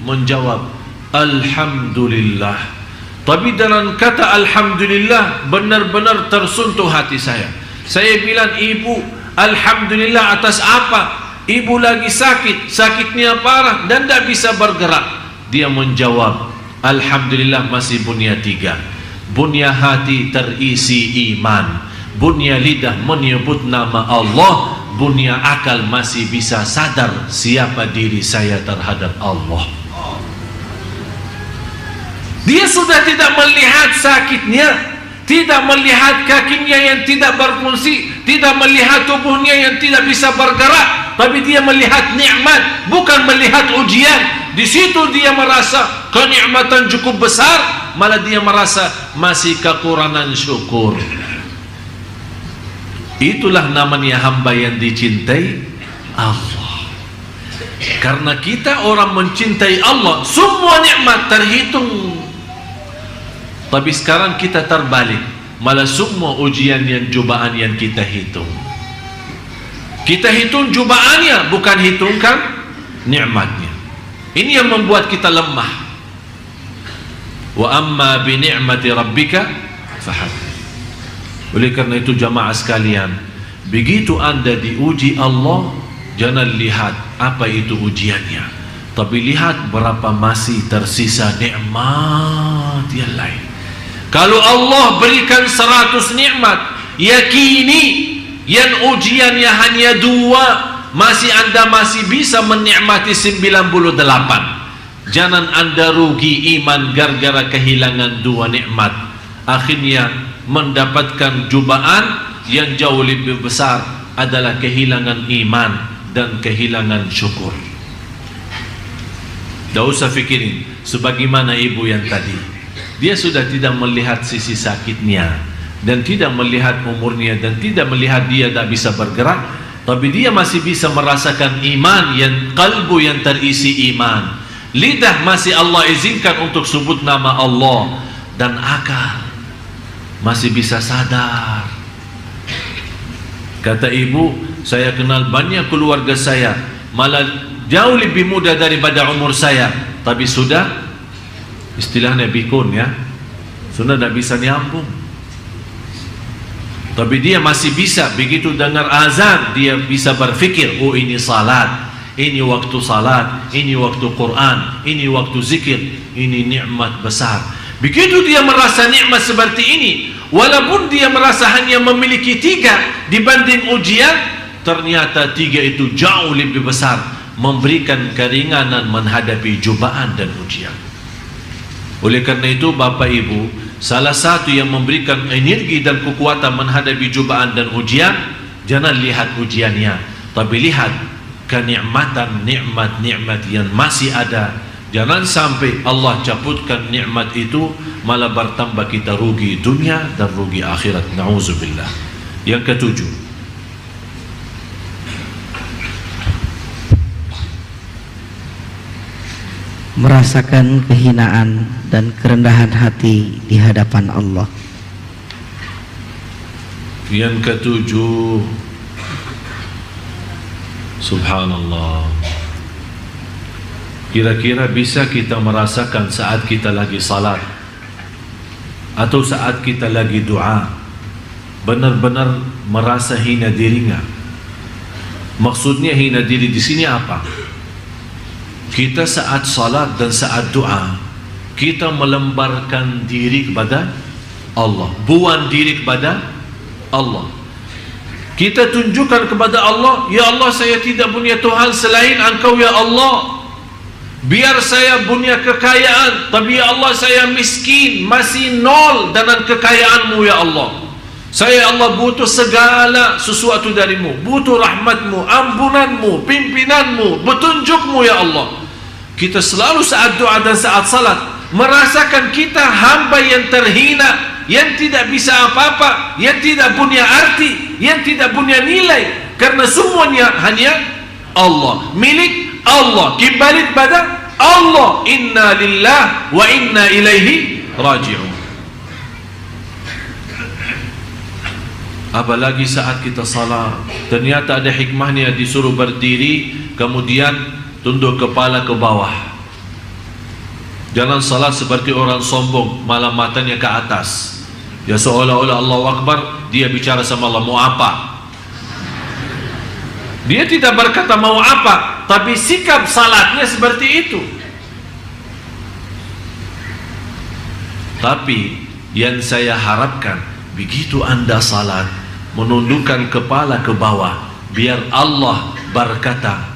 menjawab, alhamdulillah. Tapi dalam kata alhamdulillah benar-benar tersentuh hati saya. Saya bilang, ibu alhamdulillah atas apa? Ibu lagi sakit, sakitnya parah dan tidak bisa bergerak. Dia menjawab, alhamdulillah masih bunya 3. Bunya hati terisi iman, bunya lidah menyebut nama Allah, bunya akal masih bisa sadar siapa diri saya terhadap Allah. Dia sudah tidak melihat sakitnya, tidak melihat kakinya yang tidak berfungsi, tidak melihat tubuhnya yang tidak bisa bergerak, tapi dia melihat nikmat, bukan melihat ujian. Di situ dia merasa kenikmatan cukup besar, malah dia merasa masih kekurangan syukur. Itulah namanya hamba yang dicintai Allah. Karena kita orang mencintai Allah, semua nikmat terhitung. Tapi sekarang kita terbalik, malah semua ujian yang cobaan yang kita hitung. Kita hitung cobaannya, bukan hitungkan nikmatnya. Ini yang membuat kita lemah. Wa amma bi ni'mati rabbika fahaddits. Oleh karena itu jamaah sekalian, begitu anda diuji Allah, jangan lihat apa itu ujiannya, tapi lihat berapa masih tersisa nikmat yang lain. Kalau Allah berikan 100 nikmat, yakini yang ujiannya hanya 2, anda masih bisa menikmati 98. Jangan anda rugi iman gara-gara kehilangan 2 nikmat, akhirnya mendapatkan cobaan yang jauh lebih besar adalah kehilangan iman dan kehilangan syukur. Tidak usah fikirin sebagaimana ibu yang tadi, dia sudah tidak melihat sisi sakitnya dan tidak melihat umurnya dan tidak melihat dia tak bisa bergerak, tapi dia masih bisa merasakan iman, yang kalbu yang terisi iman, lidah masih Allah izinkan untuk sebut nama Allah, dan akal masih bisa sadar. Kata ibu, saya kenal banyak keluarga saya malah jauh lebih muda daripada umur saya, tapi sudah istilahnya bikun ya, sudah tidak bisa nyambung. Tapi dia masih bisa, begitu dengar azan dia bisa berfikir, oh ini salat, ini waktu salat, ini waktu Quran, ini waktu zikir, ini nikmat besar. Begitu dia merasa nikmat seperti ini, walaupun dia merasa hanya memiliki 3 dibanding ujian, ternyata 3 itu jauh lebih besar, memberikan keringanan menghadapi cobaan dan ujian. Oleh karena itu Bapak Ibu, salah satu yang memberikan energi dan kekuatan menghadapi cobaan dan ujian, jangan lihat ujiannya, tapi lihat kenikmatan nikmat-nikmat yang masih ada. Jangan sampai Allah cabutkan nikmat itu, malah bertambah kita rugi dunia dan rugi akhirat. Na'udzubillah. Yang ke-7, merasakan kehinaan dan kerendahan hati di hadapan Allah. Yang ke-7, subhanallah, kira-kira bisa kita merasakan saat kita lagi salat atau saat kita lagi doa, benar-benar merasa hina diri enggak? Maksudnya hina diri di sini apa? Kita saat salat dan saat doa, kita melemparkan diri kepada Allah, buang diri kepada Allah. Kita tunjukkan kepada Allah, ya Allah, saya tidak punya Tuhan selain Engkau ya Allah. Biar saya punya kekayaan, tapi ya Allah saya miskin, masih nol dengan kekayaan-Mu ya Allah. Saya Allah butuh segala sesuatu dari-Mu, butuh rahmat-Mu, ampunan-Mu, pimpinan-Mu, petunjuk-Mu ya Allah. Kita selalu saat doa dan saat salat merasakan kita hamba yang terhina, yang tidak bisa apa-apa, yang tidak punya arti, yang tidak punya nilai, karena semuanya hanya Allah, milik Allah, kembali kepada Allah, inna lillah wa inna ilaihi raji'un. Apalagi saat kita salat, ternyata ada hikmahnya, disuruh berdiri kemudian tunduk kepala ke bawah. Jangan salat seperti orang sombong, malah matanya ke atas, ya seolah-olah Allahu Akbar, dia bicara sama Allah, mau apa? Dia tidak berkata mau apa, tapi sikap salatnya seperti itu. Tapi yang saya harapkan, begitu Anda salat, menundukkan kepala ke bawah, biar Allah berkata,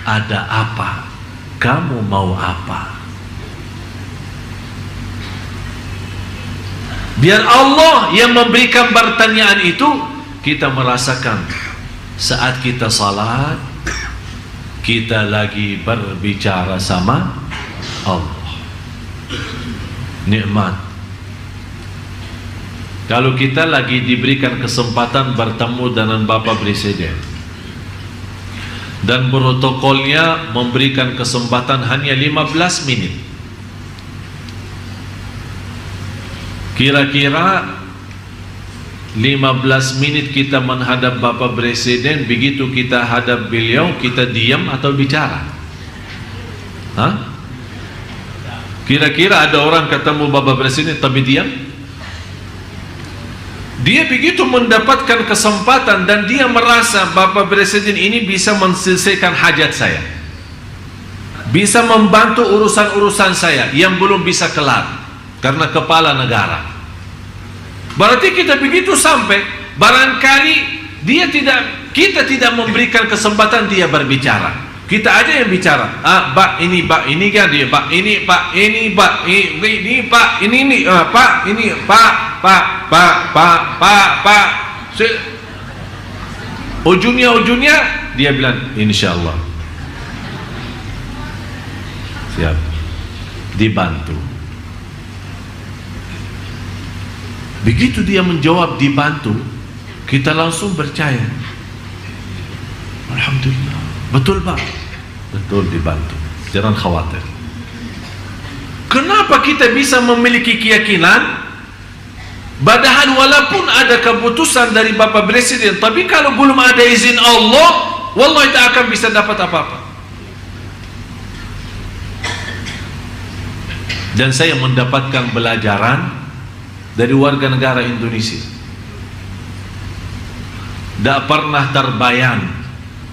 ada apa? Kamu mau apa? Biar Allah yang memberikan pertanyaan itu, kita merasakan saat kita salat, kita lagi berbicara sama Allah. Nikmat. Kalau kita lagi diberikan kesempatan bertemu dengan Bapak Presiden dan protokolnya memberikan kesempatan hanya 15 menit, kira-kira 15 menit kita menghadap Bapak Presiden, begitu kita hadap beliau, kita diam atau bicara? Hah? Kira-kira ada orang ketemu Bapak Presiden tapi diam? Dia begitu mendapatkan kesempatan dan dia merasa Bapak Presiden ini bisa menyelesaikan hajat saya, bisa membantu urusan-urusan saya yang belum bisa kelar karena kepala negara. Berarti kita begitu sampai, barangkali kita tidak memberikan kesempatan dia berbicara. Kita aja yang bicara. Pak ini kan dia, Pak ini, Pak ini, Pak ini, Pak ini, Pak ini, Pak. Ujungnya dia bilang insyaallah. Siap. Dibantu. Begitu dia menjawab dibantu, kita langsung percaya. Alhamdulillah. Betul Pak? Betul, dibantu. Jangan khawatir. Kenapa kita bisa memiliki keyakinan? Padahal walaupun ada keputusan dari Bapak Presiden, tapi kalau belum ada izin Allah, wallahi tak akan bisa dapat apa-apa. Dan saya mendapatkan pelajaran dari warga negara Indonesia. Tak pernah terbayang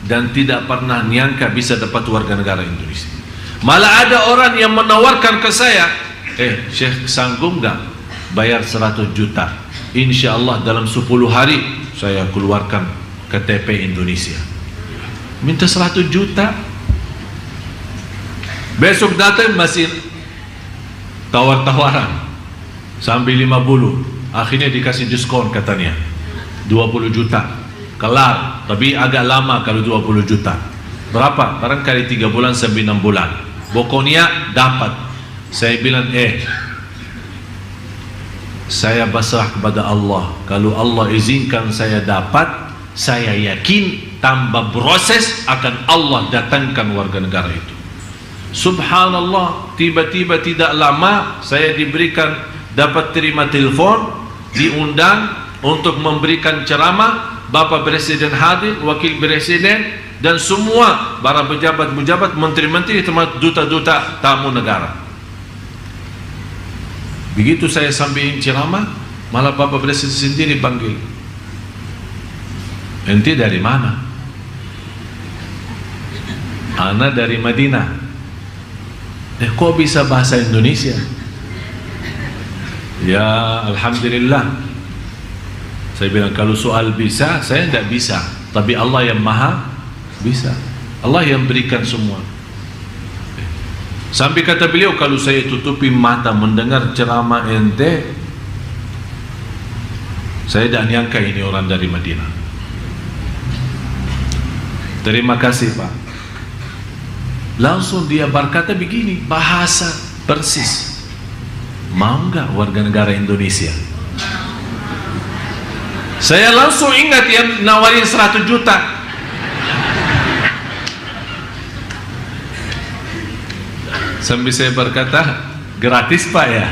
dan tidak pernah nyangka bisa dapat warga negara Indonesia. Malah ada orang yang menawarkan ke saya, Syekh sanggup gak bayar 100 juta? Insya Allah dalam 10 hari saya keluarkan KTP Indonesia. Minta 100 juta. Besok datang masih tawar-tawaran sampai 50. Akhirnya dikasih diskon katanya 20 juta. Kelar, tapi agak lama kalau 20 juta. Berapa? Barangkali 3 bulan sampai 6 bulan. Pokoknya dapat. Saya bilang, saya berserah kepada Allah. Kalau Allah izinkan saya dapat, saya yakin tanpa proses akan Allah datangkan warga negara itu. Subhanallah, tiba-tiba tidak lama saya diberikan, dapat terima telepon, diundang untuk memberikan ceramah. Bapak Presiden hadir, Wakil Presiden, dan semua para pejabat-pejabat, menteri-menteri, termasuk duta-duta tamu negara. Begitu saya sampaikan ceramah, malah Bapak Presiden sendiri panggil. Ente dari mana? Ana dari Madinah. Kok bisa bahasa Indonesia? Ya Alhamdulillah. Saya bilang, kalau soal bisa, saya tidak bisa, tapi Allah yang maha bisa. Allah yang berikan semua. Sampai kata beliau, kalau saya tutupi mata mendengar ceramah ente, saya tidak nyangka ini orang dari Madinah. Terima kasih Pak. Langsung dia berkata begini, bahasa persis. Mau nggak warga negara Indonesia? Saya langsung ingat yang nawarin 100 juta. Sambil saya berkata, gratis Pak ya?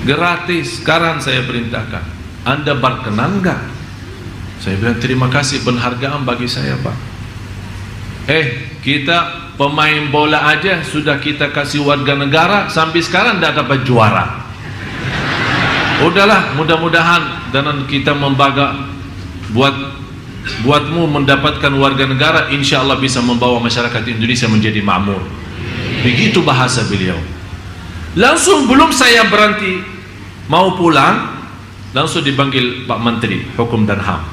Gratis. Sekarang saya perintahkan, Anda berkenan enggak? Saya bilang, terima kasih, penghargaan bagi saya Pak. Kita pemain bola aja sudah kita kasih warga negara, sampai sekarang tidak dapat juara. Udahlah, mudah-mudahan dan kita membaga buatmu mendapatkan warga negara, insya Allah bisa membawa masyarakat Indonesia menjadi makmur. Begitu bahasa beliau. Langsung belum saya berhenti mau pulang, langsung dipanggil Pak Menteri Hukum dan HAM.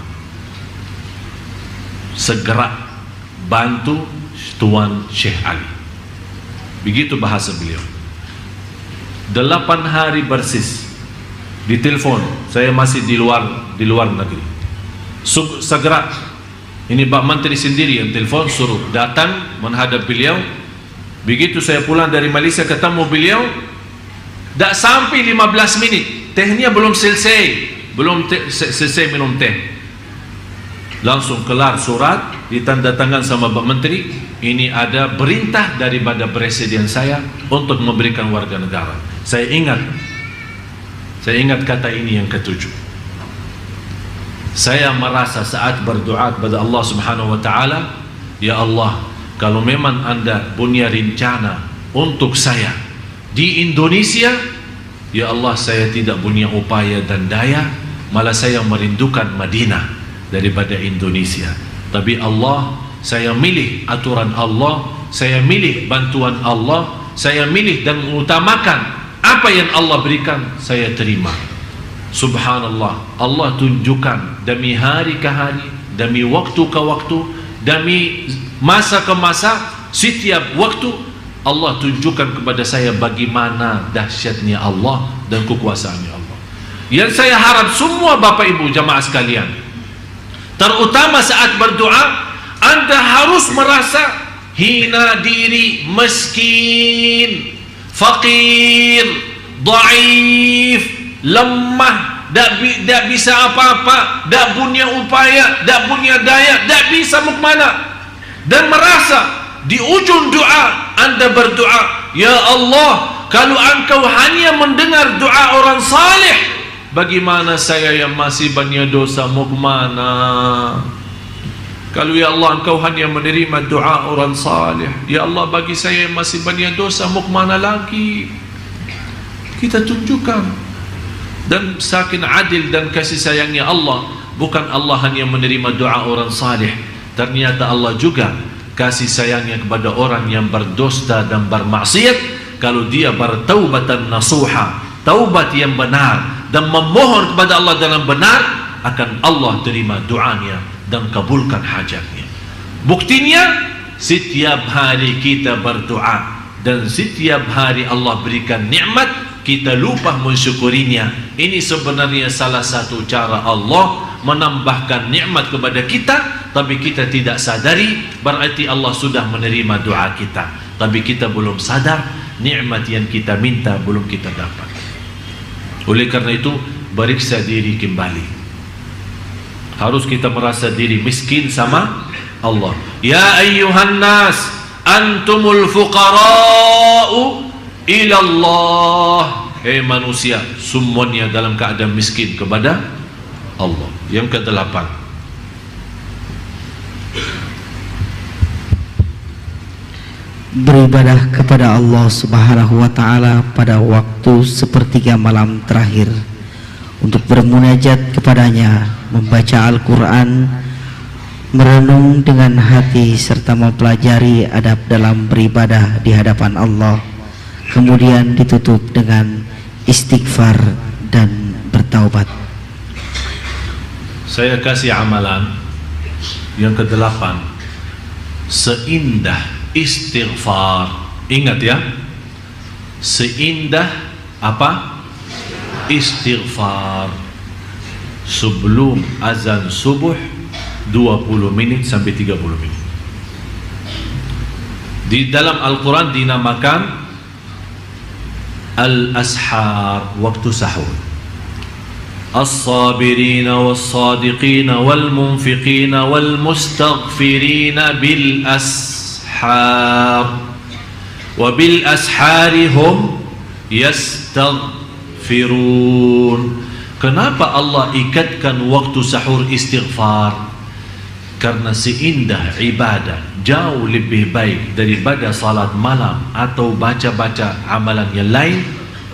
Segera bantu Tuan Syekh Ali. Begitu bahasa beliau. 8 hari persis ditelepon, saya masih di luar negeri. Segera, ini Pak Menteri sendiri yang telepon, suruh datang menghadap beliau. Begitu saya pulang dari Malaysia ketemu beliau, tak sampai 15 menit, tehnya belum selesai, selesai minum teh, langsung kelar surat, ditandatangan sama Pak Menteri. Ini ada perintah daripada presiden saya untuk memberikan warga negara. Saya ingat kata ini yang ketujuh. Saya merasa saat berdoa kepada Allah Subhanahu wa taala, ya Allah, kalau memang Anda punya rencana untuk saya di Indonesia, ya Allah, saya tidak punya upaya dan daya, malah saya merindukan Madinah daripada Indonesia. Tapi Allah, saya milih aturan Allah, saya milih bantuan Allah, saya milih dan mengutamakan apa yang Allah berikan, saya terima. Subhanallah, Allah tunjukkan demi hari ke hari, demi waktu ke waktu, demi masa ke masa, setiap waktu Allah tunjukkan kepada saya bagaimana dahsyatnya Allah dan kekuasaannya Allah. Yang saya harap semua Bapak Ibu jamaah sekalian, terutama saat berdoa, Anda harus merasa hina diri, miskin, fakir, dhaif, lemah, tak bisa apa-apa, tak punya upaya, tak punya daya, tak bisa mau kemana, dan merasa di ujung doa Anda berdoa, ya Allah, kalau Engkau hanya mendengar doa orang saleh, bagaimana saya yang masih banyak dosa mau kemana? Kalau ya Allah Engkau hanya menerima doa orang saleh, ya Allah, bagi saya yang masih banyak dosa mau kemana lagi? Kita tunjukkan. Dan saking adil dan kasih sayangnya Allah, bukan Allah hanya menerima doa orang saleh, ternyata Allah juga kasih sayangnya kepada orang yang berdosa dan bermaksiat. Kalau dia bertaubatan nasuha, taubat yang benar, dan memohon kepada Allah dalam benar, akan Allah terima doanya dan kabulkan hajatnya. Buktinya, setiap hari kita berdoa dan setiap hari Allah berikan nikmat, kita lupa mensyukurinya. Ini sebenarnya salah satu cara Allah menambahkan nikmat kepada kita, tapi kita tidak sadari, berarti Allah sudah menerima doa kita, tapi kita belum sadar nikmat yang kita minta belum kita dapat. Oleh karena itu, periksa diri kembali. Harus kita merasa diri miskin sama Allah. Ya ayyuhan nas, antumul fuqara'u ilallah. Hei manusia, semuanya dalam keadaan miskin kepada Allah. Yang ke-8, beribadah kepada Allah Subhanahu wa ta'ala pada waktu sepertiga malam terakhir, untuk bermunajat kepadanya, membaca Al-Quran, merenung dengan hati, serta mempelajari adab dalam beribadah di hadapan Allah. Kemudian ditutup dengan istighfar dan bertaubat. Saya kasih amalan yang ke-8, seindah istighfar. Ingat ya, seindah apa? Istighfar. Sebelum azan subuh 20 menit sampai 30 menit. Di dalam Al-Quran dinamakan al-ashar, waktu sahur. As-sabirina was-sadiqina wal-munfiqina wal-mustaghfirina bil-ashar. ashar wa bil ashari hum yastaghfirun. Kenapa Allah ikatkan waktu sahur istighfar? Karena seindah ibadah jauh lebih baik daripada salat malam atau baca-baca amalan yang lain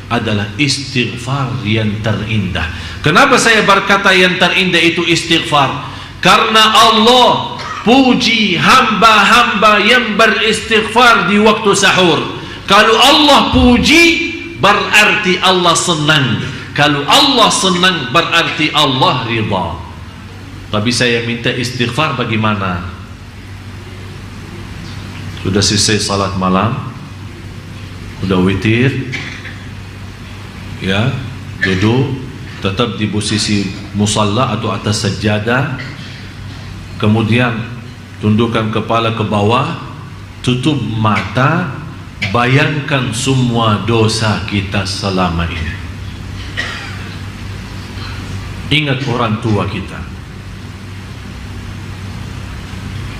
adalah istighfar yang terindah. Kenapa saya berkata yang terindah itu istighfar? Karena Allah puji hamba-hamba yang beristighfar di waktu sahur. Kalau Allah puji berarti Allah senang. Kalau Allah senang berarti Allah ridha. Tapi saya minta istighfar bagaimana? Sudah selesai salat malam, sudah witir, ya, duduk tetap di posisi musalla atau atas sajadah, kemudian tundukkan kepala ke bawah, tutup mata, bayangkan semua dosa kita selama ini. Ingat orang tua kita,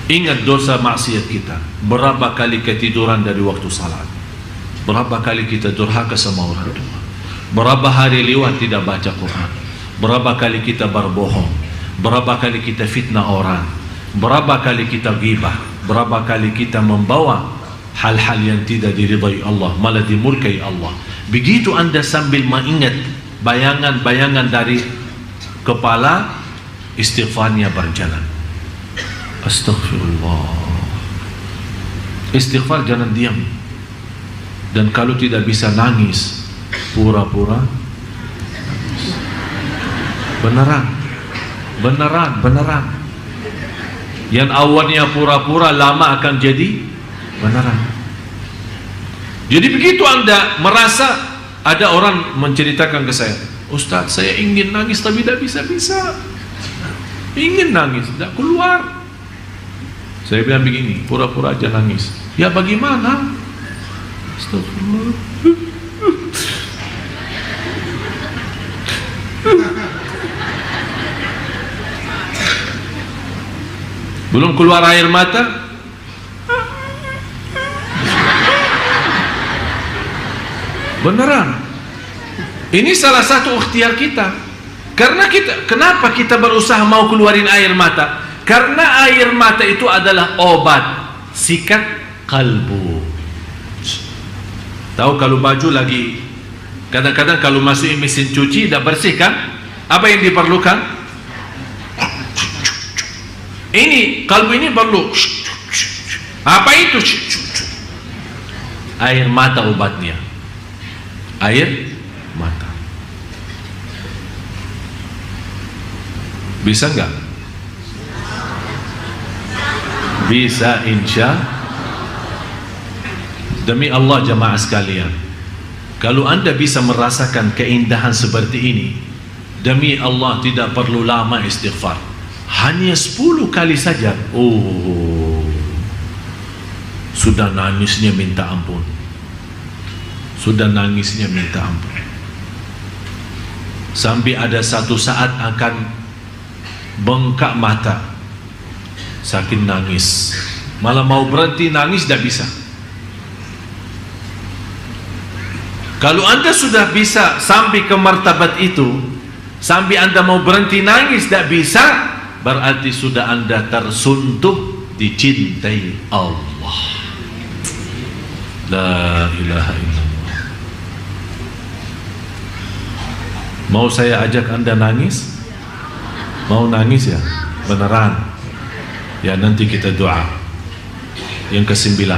ingat dosa maksiat kita. Berapa kali ketiduran dari waktu salat, berapa kali kita durhaka sama orang tua, berapa hari lewat tidak baca Quran, berapa kali kita berbohong, berapa kali kita fitnah orang, berapa kali kita ghibah, berapa kali kita membawa hal-hal yang tidak diridai Allah, malah dimurkai Allah. Begitu anda sambil mengingat bayangan-bayangan dari kepala, istighfarnya berjalan. Astaghfirullah. Istighfar jangan diam. Dan kalau tidak bisa nangis, pura-pura nangis. Beneran, beneran. Yang awalnya pura-pura lama akan jadi beneran. Jadi begitu anda merasa, ada orang menceritakan ke saya, Ustaz, saya ingin nangis tapi tidak bisa-bisa. Ingin nangis, tidak keluar. Saya bilang begini, pura-pura aja nangis. Ya bagaimana? Astagfirullah. Belum keluar air mata, beneran. Ini salah satu ikhtiar kita. Karena kenapa kita berusaha mau keluarin air mata? Karena air mata itu adalah obat sikat kalbu. Tahu kalau baju lagi, kadang-kadang kalau masukin mesin cuci tidak bersih kan? Apa yang diperlukan? Ini kalbu ini perlu. Apa itu? Air mata obatnya. Air mata. Bisa enggak? Bisa, insya. Demi Allah jamaah sekalian, kalau anda bisa merasakan keindahan seperti ini, demi Allah tidak perlu lama istighfar. Hanya 10 kali saja, oh, sudah nangisnya minta ampun. Sudah nangisnya minta ampun. Sampai ada satu saat akan bengkak mata, sakit nangis, malah mau berhenti nangis tidak bisa. Kalau anda sudah bisa sampai ke martabat itu, sampai anda mau berhenti nangis tidak bisa, berarti sudah anda tersuntuh dicintai Allah. La ilaha illallah. Mau saya ajak anda nangis? Mau nangis ya? Beneran? Ya nanti kita doa. Yang ke-9,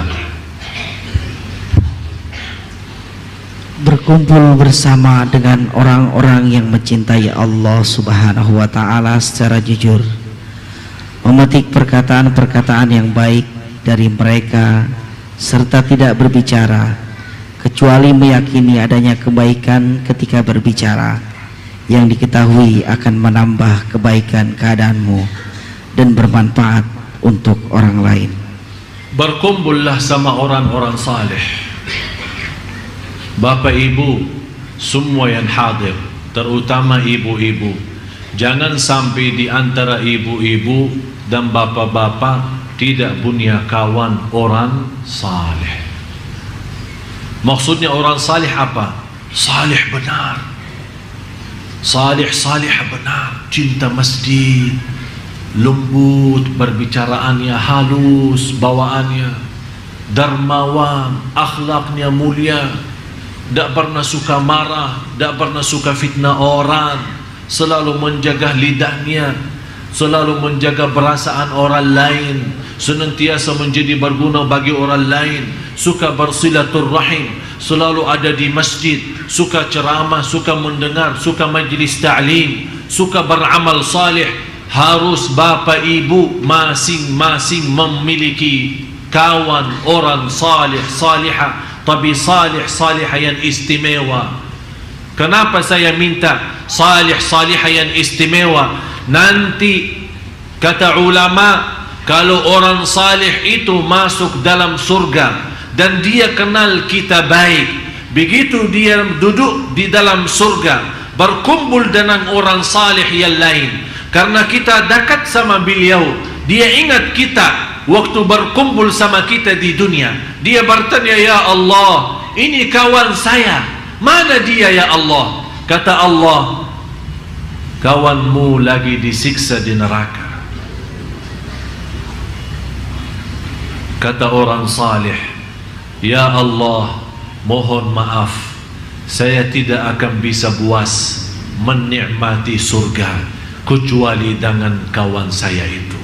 berkumpul bersama dengan orang-orang yang mencintai Allah Subhanahu wa Ta'ala secara jujur, memetik perkataan-perkataan yang baik dari mereka, serta tidak berbicara kecuali meyakini adanya kebaikan ketika berbicara, yang diketahui akan menambah kebaikan keadaanmu dan bermanfaat untuk orang lain. Berkumpullah sama orang-orang saleh, bapak ibu semua yang hadir, terutama ibu-ibu. Jangan sampai di antara ibu-ibu dan bapak-bapak tidak punya kawan orang saleh. Maksudnya orang saleh apa? Saleh benar, salihah benar, cinta masjid, lembut perbicaraannya, halus bawaannya, dermawan, akhlaknya mulia, tidak pernah suka marah, tidak pernah suka fitnah orang, selalu menjaga lidahnya, selalu menjaga perasaan orang lain, senantiasa menjadi berguna bagi orang lain, suka bersilaturrahim, selalu ada di masjid, suka ceramah, suka mendengar, suka majlis ta'lim, suka beramal salih. Harus bapa ibu masing-masing memiliki kawan orang salih salihah, tapi salih salihah yang istimewa. Kenapa saya minta salih salihah yang istimewa? Nanti kata ulama, kalau orang salih itu masuk dalam surga dan dia kenal kita baik, begitu dia duduk di dalam surga berkumpul dengan orang salih yang lain, karena kita dekat sama beliau, dia ingat kita waktu berkumpul sama kita di dunia. Dia bertanya, ya Allah, ini kawan saya, mana dia ya Allah? Kata Allah, kawanmu lagi disiksa di neraka. Kata orang salih, ya Allah, mohon maaf, saya tidak akan bisa puas menikmati surga kecuali dengan kawan saya itu.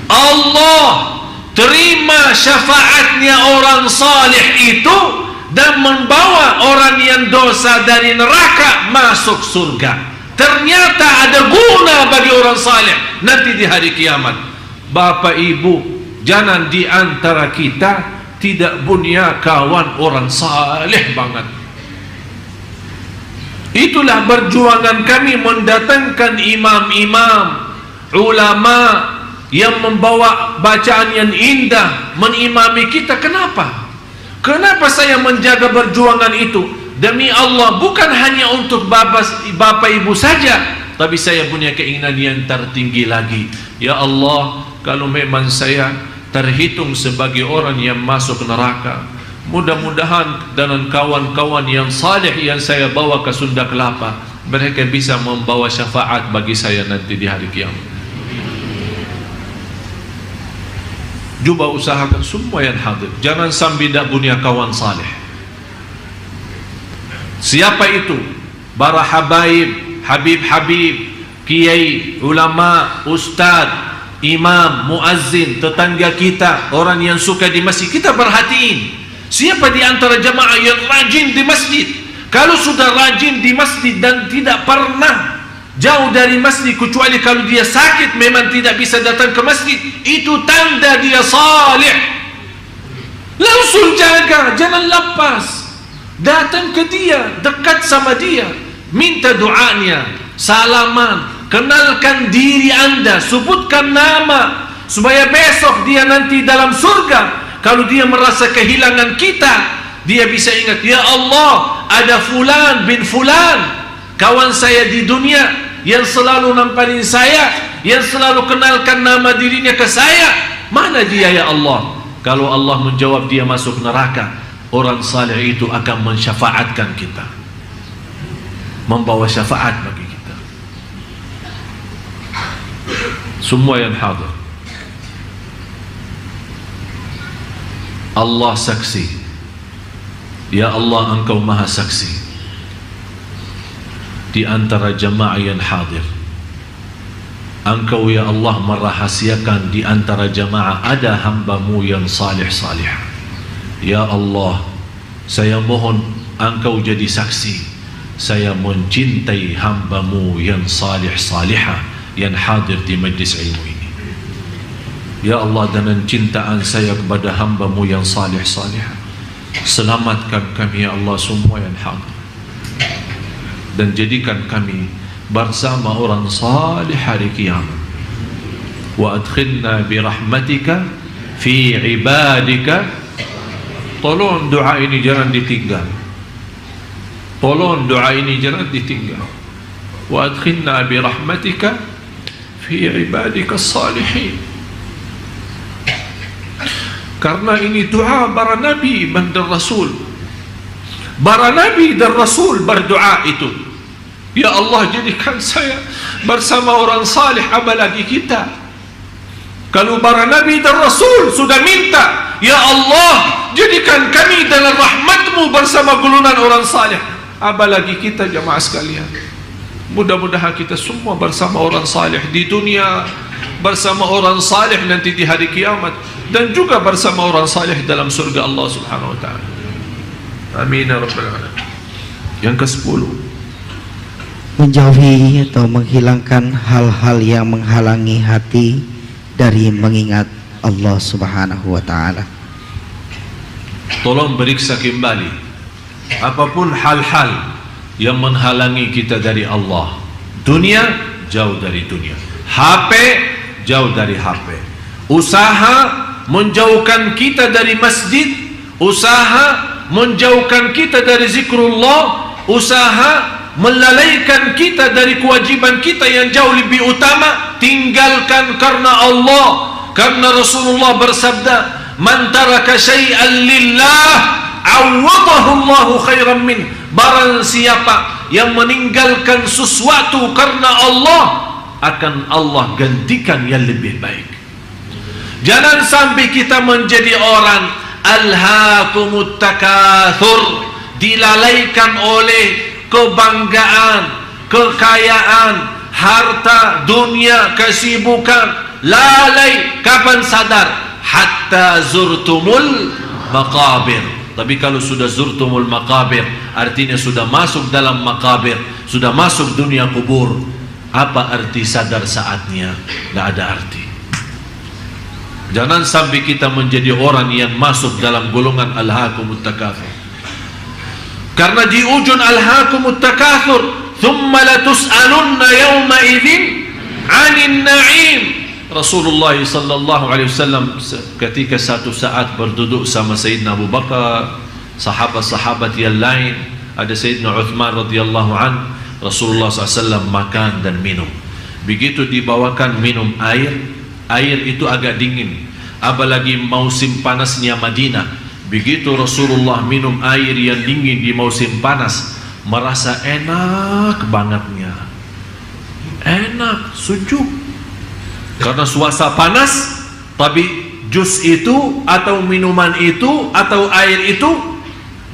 Allah terima syafaatnya orang salih itu dan membawa orang yang dosa dari neraka masuk surga. Ternyata ada guna bagi orang salih nanti di hari kiamat. Bapak ibu, jangan di antara kita tidak punya kawan orang salih banget. Itulah perjuangan kami mendatangkan imam-imam, ulama yang membawa bacaan yang indah, menimami kita. Kenapa? Kenapa saya menjaga perjuangan itu? Demi Allah, bukan hanya untuk bapak ibu saja, tapi saya punya keinginan yang tertinggi lagi. Ya Allah, kalau memang saya terhitung sebagai orang yang masuk neraka, mudah-mudahan dengan kawan-kawan yang saleh yang saya bawa ke Sunda Kelapa, mereka bisa membawa syafaat bagi saya nanti di hari kiamat. Cuba usahakan semua yang hadir, jangan sampai tidak punya kawan saleh. Siapa itu? Para habaib, habib-habib, kiai, ulama, ustaz, imam, muazzin, tetangga kita, orang yang suka di masjid. Kita perhatiin siapa di antara jamaah yang rajin di masjid. Kalau sudah rajin di masjid dan tidak pernah jauh dari masjid, kecuali kalau dia sakit memang tidak bisa datang ke masjid, itu tanda dia salih. Langsung jaga, jangan lepas, datang ke dia, dekat sama dia, minta doanya, salaman, kenalkan diri anda, sebutkan nama, supaya besok dia nanti dalam surga, kalau dia merasa kehilangan kita, dia bisa ingat, ya Allah, ada fulan bin fulan, kawan saya di dunia, yang selalu namparin saya, yang selalu kenalkan nama dirinya ke saya. Mana dia ya Allah? Kalau Allah menjawab dia masuk neraka, orang saleh itu akan mensyafaatkan kita, membawa syafaat bagi kita. Semua yang hadir, Allah saksi. Ya Allah, Engkau maha saksi. Di antara jamaah yang hadir, Engkau ya Allah merahasiakan di antara jamaah ada hamba-Mu yang salih-salih. Ya Allah, saya mohon Engkau jadi saksi, saya mencintai hamba-Mu yang salih-salihah yang hadir di majlis ilmu ini. Ya Allah, dengan cintaan saya kepada hamba-Mu yang salih-salihah, selamatkan kami ya Allah semua yang hadir, dan jadikan kami bersama orang salih hari kiamat. Wa adkhilna bi rahmatika fi ibadika. Tolong doa ini jangan ditinggal. Tolong doa ini jangan ditinggal. Wa adkhilna bi rahmatika fi ibadika salihin. Karena ini doa para nabi dan rasul. Para nabi dan rasul berdoa itu, ya Allah, jadikan saya bersama orang salih, apalagi kita. Kalau para nabi dan rasul sudah minta, ya Allah, jadikan kami dalam rahmatmu bersama golongan orang salih, apalagi kita jamaah sekalian. Mudah-mudahan kita semua bersama orang salih di dunia, bersama orang salih nanti di hari kiamat, dan juga bersama orang salih dalam surga Allah Subhanahu wa taala. Amin ya rabbal alamin. Yang ke-10, menjauhi atau menghilangkan hal-hal yang menghalangi hati dari mengingat Allah Subhanahu wa taala. Tolong periksa kembali apapun hal-hal yang menghalangi kita dari Allah. Dunia, jauh dari dunia. HP, jauh dari HP. Usaha menjauhkan kita dari masjid, usaha menjauhkan kita dari zikrullah, usaha melalaikan kita dari kewajiban kita yang jauh lebih utama, tinggalkan karena Allah. Karena Rasulullah bersabda, man taraka syai'an lillah awadahu Allahu khairan min. Barang siapa yang meninggalkan sesuatu karena Allah, akan Allah gantikan yang lebih baik. Jangan sampai kita menjadi orang alhaakumut takatsur, dilalaikan oleh kebanggaan, kekayaan, harta, dunia, kesibukan. Lalai, kapan sadar? Hatta zurtumul maqabir. Tapi kalau sudah zurtumul maqabir, artinya sudah masuk dalam maqabir, sudah masuk dunia kubur. Apa arti sadar saatnya? Tidak ada arti. Jangan sampai kita menjadi orang yang masuk dalam golongan alhaakumut takatsur. Karena di ujung alhaakumut takatsur, thumma latus'alunna yawma idzin 'anil na'im. Rasulullah sallallahu alaihi wasallam ketika satu saat berduduk sama Sayyidina Abu Bakar, sahabat-sahabat yang lain, ada Sayyidina Uthman radhiyallahu an, Rasulullah SAW makan dan minum. Begitu dibawakan minum air, air itu agak dingin, apalagi musim panasnya Madinah. Begitu Rasulullah minum air yang dingin di musim panas, merasa enak bangetnya, enak, sejuk. Karena suasana panas, tapi jus itu atau minuman itu atau air itu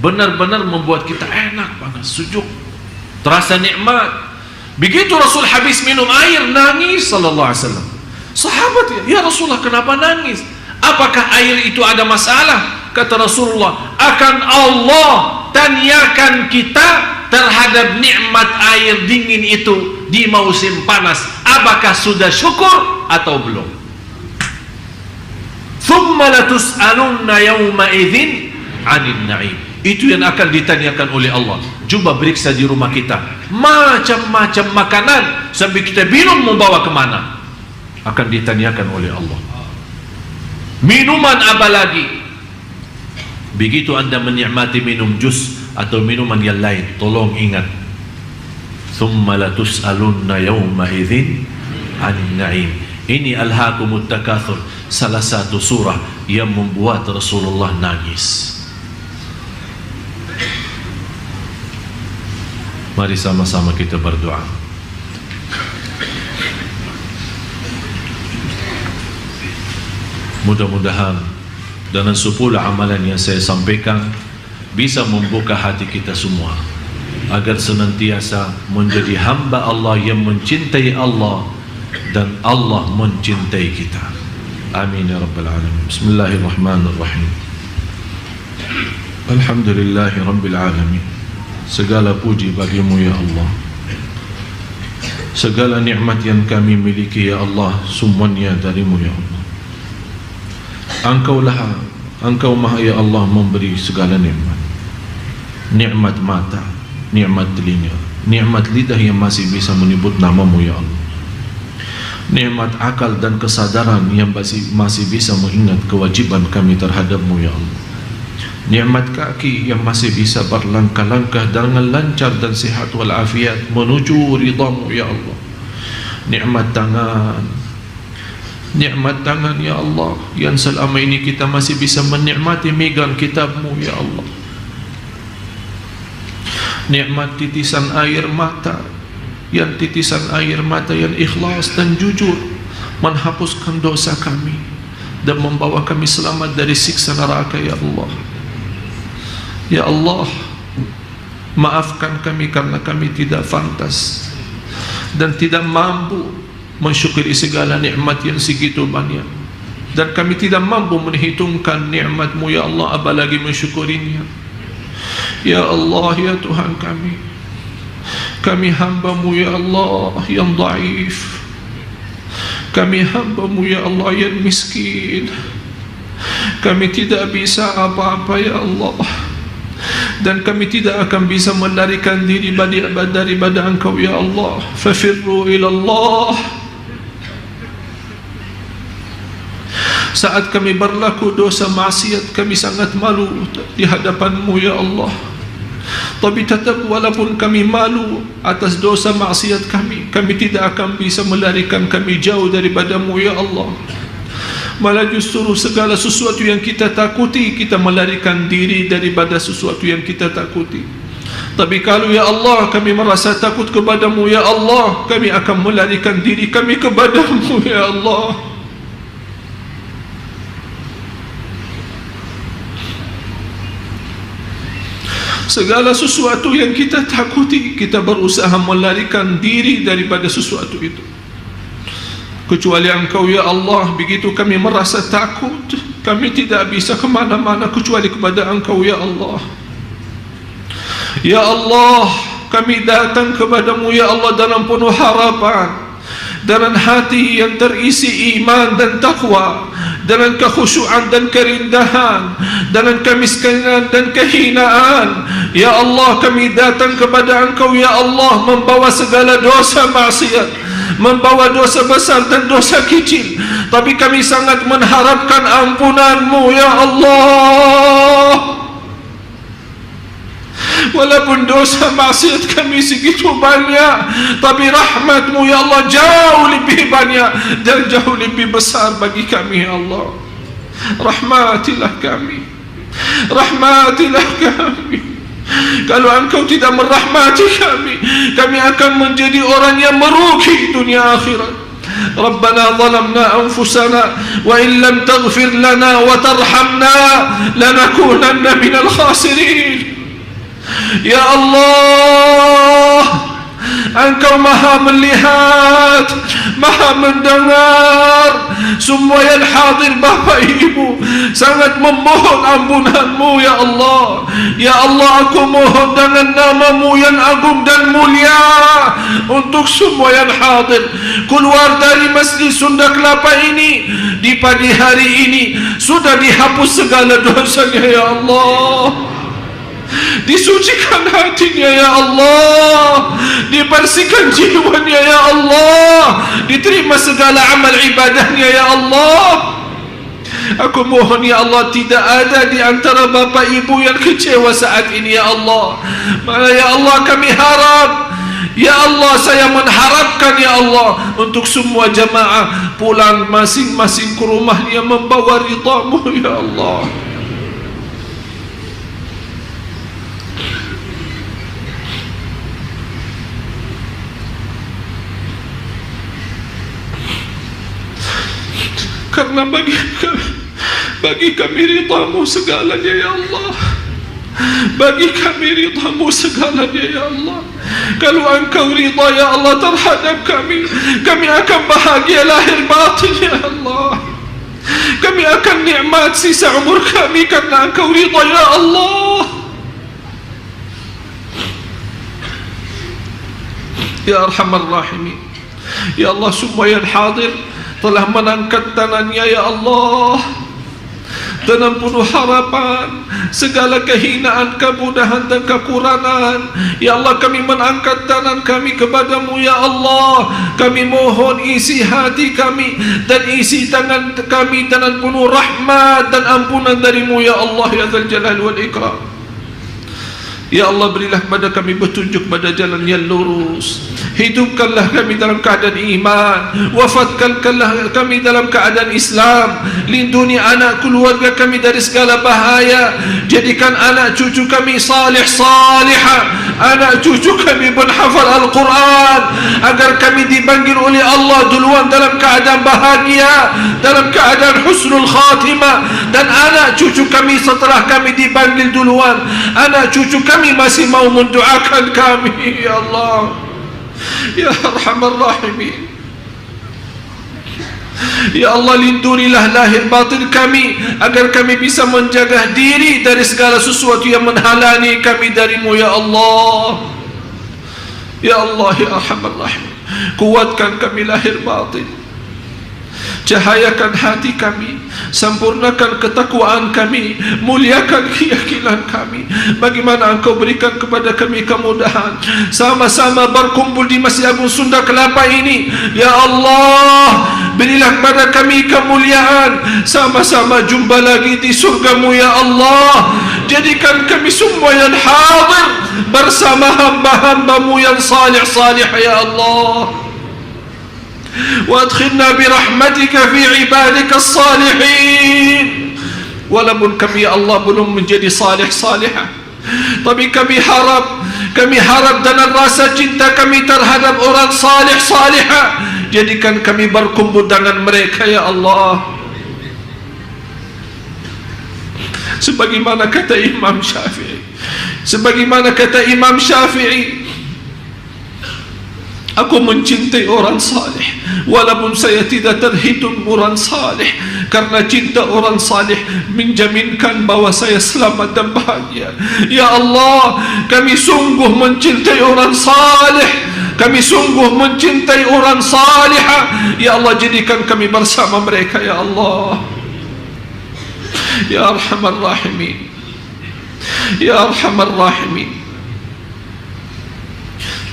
benar-benar membuat kita enak banget, sejuk, terasa nikmat. Begitu Rasul habis minum air, nangis sallallahu alaihi wasallam. Sahabat, ya Rasulullah, kenapa nangis? Apakah air itu ada masalah? Kata Rasulullah, akan Allah tanyakan kita terhadap nikmat air dingin itu di musim panas. Apakah sudah syukur atau belum? Thumma latus'alunna yawma idzin 'anil na'im. Itu yang akan ditanyakan oleh Allah. Coba periksa di rumah kita, macam-macam makanan sampai kita bingung membawa kemana, akan ditanyakan oleh Allah. Minuman apa lagi? Begitu anda menikmati minum jus atau minuman yang lain, tolong ingat, thumma latus'alunna yawma idzin 'anil na'im. Ini alhaakumut takatsur, salah satu surah yang membuat Rasulullah nangis. Mari sama-sama kita berdoa. Mudah-mudahan dengan 10 amalan yang saya sampaikan bisa membuka hati kita semua agar senantiasa menjadi hamba Allah yang mencintai Allah dan Allah mencintai kita. Amin ya rabbal alamin. Bismillahirrahmanirrahim. Alhamdulillahi rabbil alamin. Segala puji bagimu ya Allah. Segala nikmat yang kami miliki ya Allah, semuanya darimu ya Allah. Engkau maha ya Allah memberi segala nikmat. Nikmat mata, nikmat telinga, nikmat lidah yang masih bisa menyebut namamu ya Allah. Nikmat akal dan kesadaran yang masih bisa mengingat kewajiban kami terhadapmu ya Allah. Nikmat kaki yang masih bisa berlangkah-langkah dengan lancar dan sihat walafiat menuju ridhamu ya Allah. Nikmat tangan nikmat tangan ya Allah yang selama ini kita masih bisa menikmati megang kitab-Mu ya Allah. Nikmat titisan air mata, yang titisan air mata yang ikhlas dan jujur menghapuskan dosa kami dan membawa kami selamat dari siksa neraka ya Allah. Ya Allah, maafkan kami karena kami tidak pantas dan tidak mampu mensyukuri segala nikmat yang segitu banyak, dan kami tidak mampu menghitungkan nikmat-Mu ya Allah, apalagi mensyukurinya. Ya Allah, ya Tuhan kami hamba-Mu ya Allah yang dhaif, kami hamba-Mu ya Allah yang miskin, kami tidak bisa apa-apa ya Allah, dan kami tidak akan bisa melarikan diri daripada Engkau ya Allah. Fafirru ilallah. Saat kami berlaku dosa maksiat, kami sangat malu di hadapan-Mu ya Allah. Tapi tetap walaupun kami malu atas dosa maksiat kami tidak akan bisa melarikan kami jauh daripada-Mu ya Allah. Malah justru segala sesuatu yang kita takuti, kita melarikan diri daripada sesuatu yang kita takuti. Tapi kalau ya Allah kami merasa takut kepada-Mu ya Allah, kami akan melarikan diri kami kepada-Mu ya Allah. Segala sesuatu yang kita takuti, kita berusaha melarikan diri daripada sesuatu itu, kecuali Engkau ya Allah. Begitu kami merasa takut, kami tidak bisa kemana-mana kecuali kepada Engkau ya Allah. Ya Allah, kami datang kepada-Mu ya Allah dalam penuh harapan, dengan hati yang terisi iman dan taqwa, dengan kekhusyuan dan kerindahan, dengan kemiskinan dan kehinaan. Ya Allah, kami datang kepada Engkau ya Allah membawa segala dosa maksiat, membawa dosa besar dan dosa kecil, tapi kami sangat mengharapkan ampunan-Mu ya Allah. Walaupun dosa maksiat kami segitu banyak, tapi rahmat-Mu ya Allah jauh lebih banyak dan jauh lebih besar bagi kami ya Allah. Rahmatilah kami, rahmatilah kami. Kalau Engkau tidak merahmati kami akan menjadi orang yang merugi dunia akhirat. Rabbana zalamna anfusana wa in lam taghfir lana wa tarhamna lanakunanna minal khasirin. Ya Allah, Engkau maha melihat, maha mendengar semua yang hadir. Bapa Ibu sangat memohon ampunan-Mu ya Allah. Ya Allah, aku mohon dengan nama-Mu yang agung dan mulia untuk semua yang hadir keluar dari Masjid Sunda Kelapa ini di pagi hari ini, sudah dihapus segala dosanya ya Allah. Disucikan hatinya ya Allah, dibersihkan jiwanya ya Allah, diterima segala amal ibadahnya ya Allah. Aku mohon ya Allah, tidak ada di antara bapa ibu yang kecewa saat ini ya Allah. Malah ya Allah kami harap, ya Allah saya mengharapkan ya Allah untuk semua jamaah pulang masing-masing ke rumahnya membawa ridha-Mu ya Allah. Karena bagi kami ridha-Mu segalanya ya Allah. Bagi kami ridha-Mu segalanya ya Allah. Kalau Engkau ridha ya Allah terhadap kami akan bahagia lahir batin ya Allah. Kami akan nikmat sisa umur kami karena Engkau ridha ya Allah. Ya Arhamar Rahimin, ya Allah, semua yang hadir telah mengangkat tangannya ya Allah dengan penuh harapan, segala kehinaan, kemudahan dan kekurangan. Ya Allah, kami mengangkat tangan kami kepada-Mu ya Allah. Kami mohon isi hati kami dan isi tangan kami dengan penuh rahmat dan ampunan dari-Mu ya Allah ya Dzal Jalal wal Ikram. Ya Allah, berilah kepada kami petunjuk pada jalan yang lurus. Hidupkanlah kami dalam keadaan iman, wafatkanlah kami dalam keadaan Islam. Lindungi anak keluarga kami dari segala bahaya. Jadikan anak cucu kami salih salihah, anak cucu kami penghafal Al-Quran, agar kami dipanggil oleh Allah duluan dalam keadaan bahagia, dalam keadaan husnul khatimah. Dan anak cucu kami setelah kami dipanggil duluan, anak cucu kami masih mau mendoakan kami. Ya Allah, Ya Arhamar Rahimin, Ya Allah, lindungilah lahir batin kami, agar kami bisa menjaga diri dari segala sesuatu yang menghalangi kami darimu. Ya Allah, Ya Allah, Ya Arhamar Rahimin, kuatkan kami lahir batin, cahayakan hati kami, sempurnakan ketakwaan kami, muliakan keyakinan kami. Bagaimana Engkau berikan kepada kami kemudahan sama-sama berkumpul di Masjid Agung Sunda Kelapa ini. Ya Allah, berilah kepada kami kemuliaan, sama-sama jumpa lagi di surgamu. Ya Allah, jadikan kami semua yang hadir bersama hamba-hambamu yang salih-salih. Ya Allah, وادخلنا برحمتك في عبادك الصالحين. Walaupun kami, ya Allah, belum menjadi salih-salihah, tapi kami harap dengan rasa cinta kami terhadap orang salih-salihah, jadikan kami berkumpul dengan mereka. Ya Allah, sebagaimana kata Imam Syafi'i, aku mencintai orang salih walaupun saya tidak terhitung orang salih, karena cinta orang salih menjaminkan bahwa saya selamat dan bahagia. Ya Allah, kami sungguh mencintai orang salih, kami sungguh mencintai orang salihah. Ya Allah, jadikan kami bersama mereka. Ya Allah, Ya Arhamar Rahimin, Ya Arhamar Rahimin,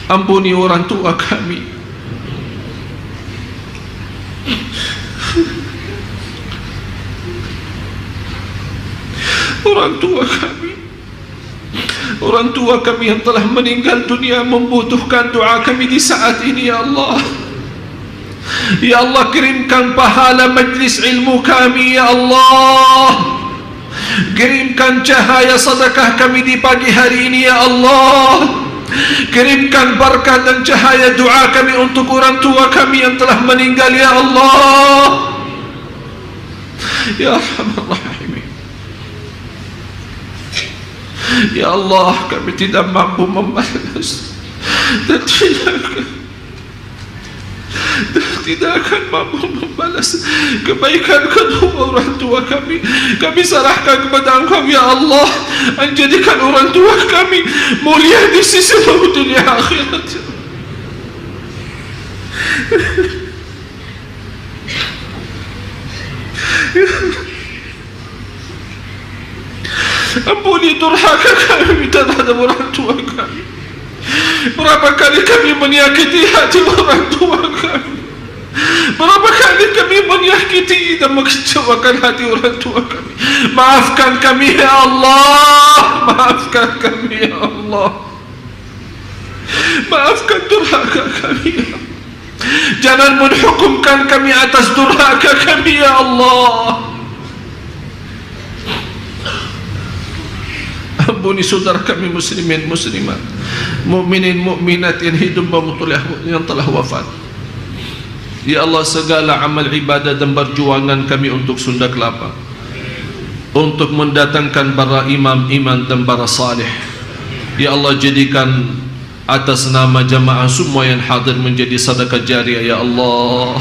ampuni orang tua kami, orang tua kami yang telah meninggal dunia membutuhkan doa kami di saat ini. Ya Allah, Ya Allah, kirimkan pahala majlis ilmu kami. Ya Allah, kirimkan cahaya sedekah kami di pagi hari ini. Ya Allah, kirimkan berkat dan cahaya doa kami untuk orang tua kami yang telah meninggal. Ya Allah, Ya Arhamar Rahimin, Ya Allah, kami tidak mampu membalas dan tidak akan mampu membalas kebaikan kedua orang tua kami. Kami serahkan kepada Engkau. Ya Allah, jadikan orang tua kami mulia di sisimu dunia akhirat. Ampuni durhaka kami terhadap orang tua kami. Berapa kali kami menyakiti hati orang tua kami, berapa kali kami menyakiti dan mengecewakan hati orang tua kami. Maafkan kami, Ya Allah, maafkan kami, Ya Allah, maafkan durhaka kami. Jangan menghukumkan kami atas durhaka kami. Ya Allah, ampuni saudara kami muslimin muslimat, mukminin mukminat yang hidup yang telah wafat. Ya Allah, segala amal ibadah dan perjuangan kami untuk Sunda Kelapa, untuk mendatangkan para imam-imam dan para salih, Ya Allah, jadikan atas nama jamaah semua yang hadir menjadi sedekah jariah. Ya Allah,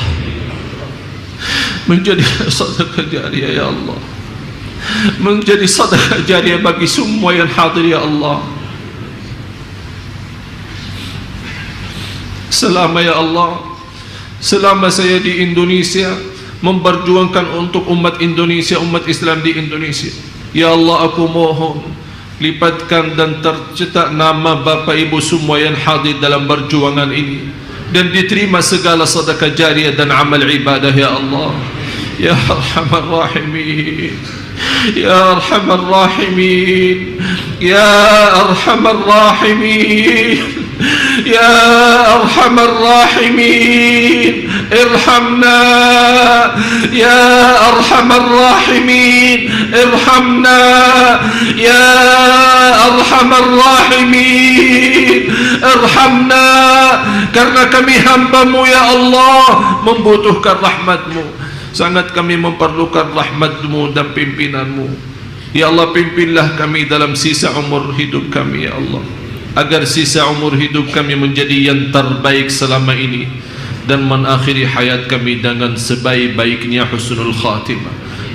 menjadi sedekah jariah. Ya Allah, menjadi sedekah jariah bagi semua yang hadir. Ya Allah, selama, Ya Allah, selama saya di Indonesia memperjuangkan untuk umat Indonesia, umat Islam di Indonesia, Ya Allah, aku mohon lipatkan dan tercetak nama Bapak Ibu semua yang hadir dalam perjuangan ini, dan diterima segala sedekah jariah dan amal ibadah. Ya Allah, Ya Arhamar Rahimin, يا أرحم الراحمين يا أرحم الراحمين يا أرحم الراحمين ارحمنا يا أرحم الراحمين ارحمنا يا أرحم الراحمين ارحمنا karena kami hamba-Mu ya Allah membutuhkan rahmat-Mu, sangat kami memerlukan rahmat-Mu dan pimpinan-Mu ya Allah. Pimpinlah kami dalam sisa umur hidup kami ya Allah, agar sisa umur hidup kami menjadi yang terbaik selama ini dan mengakhiri hayat kami dengan sebaik-baiknya husnul khatimah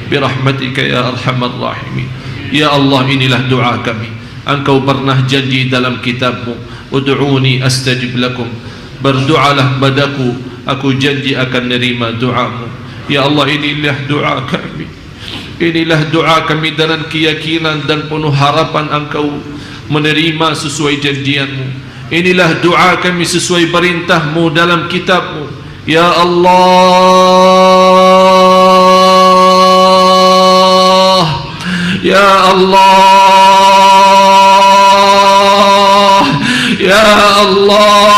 birahmatika ya arhamar rahimin ya Allah. Inilah doa kami. Engkau pernah janji dalam kitab-Mu, ud'uni astajib lakum, berdoalah padaku, aku janji akan nerima doa-Mu ya Allah. Inilah doa kami, inilah doa kami dengan keyakinan dan penuh harapan Engkau menerima sesuai janjian-Mu. Inilah doa kami sesuai perintah-Mu dalam kitab-Mu ya Allah ya Allah ya Allah.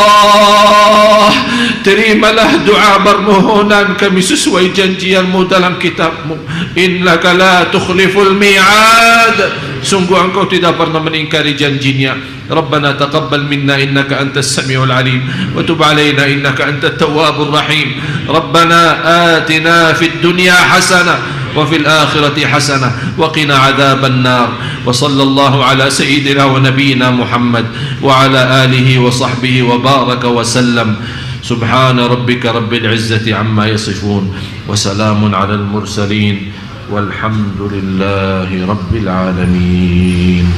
Terimalah doa permohonan kami sesuai janjian-Mu dalam kitab-Mu. Innaka la tukhliful mi'ad, sungguh Engkau tidak pernah mengingkari janjinya. Rabbana taqabbal minna innaka antas samiul alim wa tub alaina innaka antat tawwabur rahim. Rabbana atina fid dunya hasanah wa fil akhirati hasanah wa qina adzaban nar. Wa sallallahu ala sayyidina wa nabiyyina Muhammad wa ala alihi wa sahbihi wa baraka wa sallam. سبحان ربك رب العزة عما يصفون وسلام على المرسلين والحمد لله رب العالمين.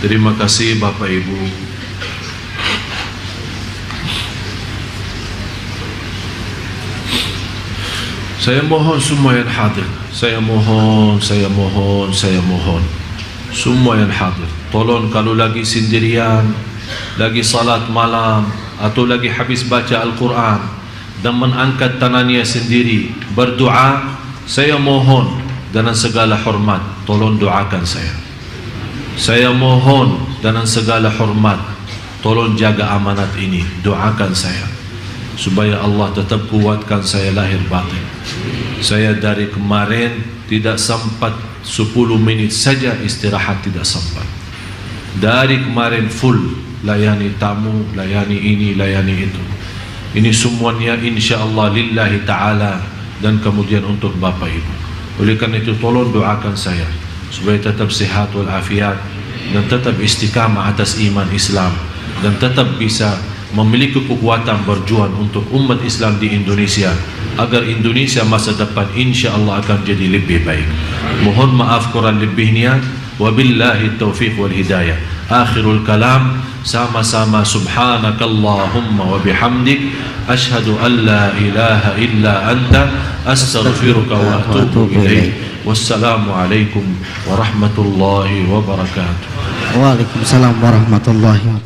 Terima kasih Bapak Ibu. Saya mohon semua yang hadir, saya mohon semua yang hadir, tolong kalau lagi sendirian, lagi salat malam atau lagi habis baca Al-Quran dan mengangkat tangannya sendiri berdoa, saya mohon dengan segala hormat tolong doakan saya. Saya mohon dengan segala hormat tolong jaga amanat ini, doakan saya supaya Allah tetap kuatkan saya lahir batin. Saya dari kemarin tidak sempat 10 menit saja istirahat, tidak sempat. Dari kemarin full layani tamu, layani ini, layani itu. Ini semuanya insyaAllah lillahi ta'ala dan kemudian untuk Bapak Ibu. Oleh karena itu tolong doakan saya supaya tetap sehat walafiat dan tetap istiqamah atas iman Islam dan tetap bisa memiliki kekuatan berjuang untuk umat Islam di Indonesia agar Indonesia masa depan insyaAllah akan jadi lebih baik. Mohon maaf kurang lebihnya. Wabillahi taufiq wal hidayah. Akhirul kalam, sama-sama subhanakallahumma wa bihamdik asyhadu an la ilaha illa anta astaghfiruka wa atubu ilaik. Wassalamu alaikum warahmatullahi wabarakatuh. Waalaikumsalam warahmatullahi wabarakatuh.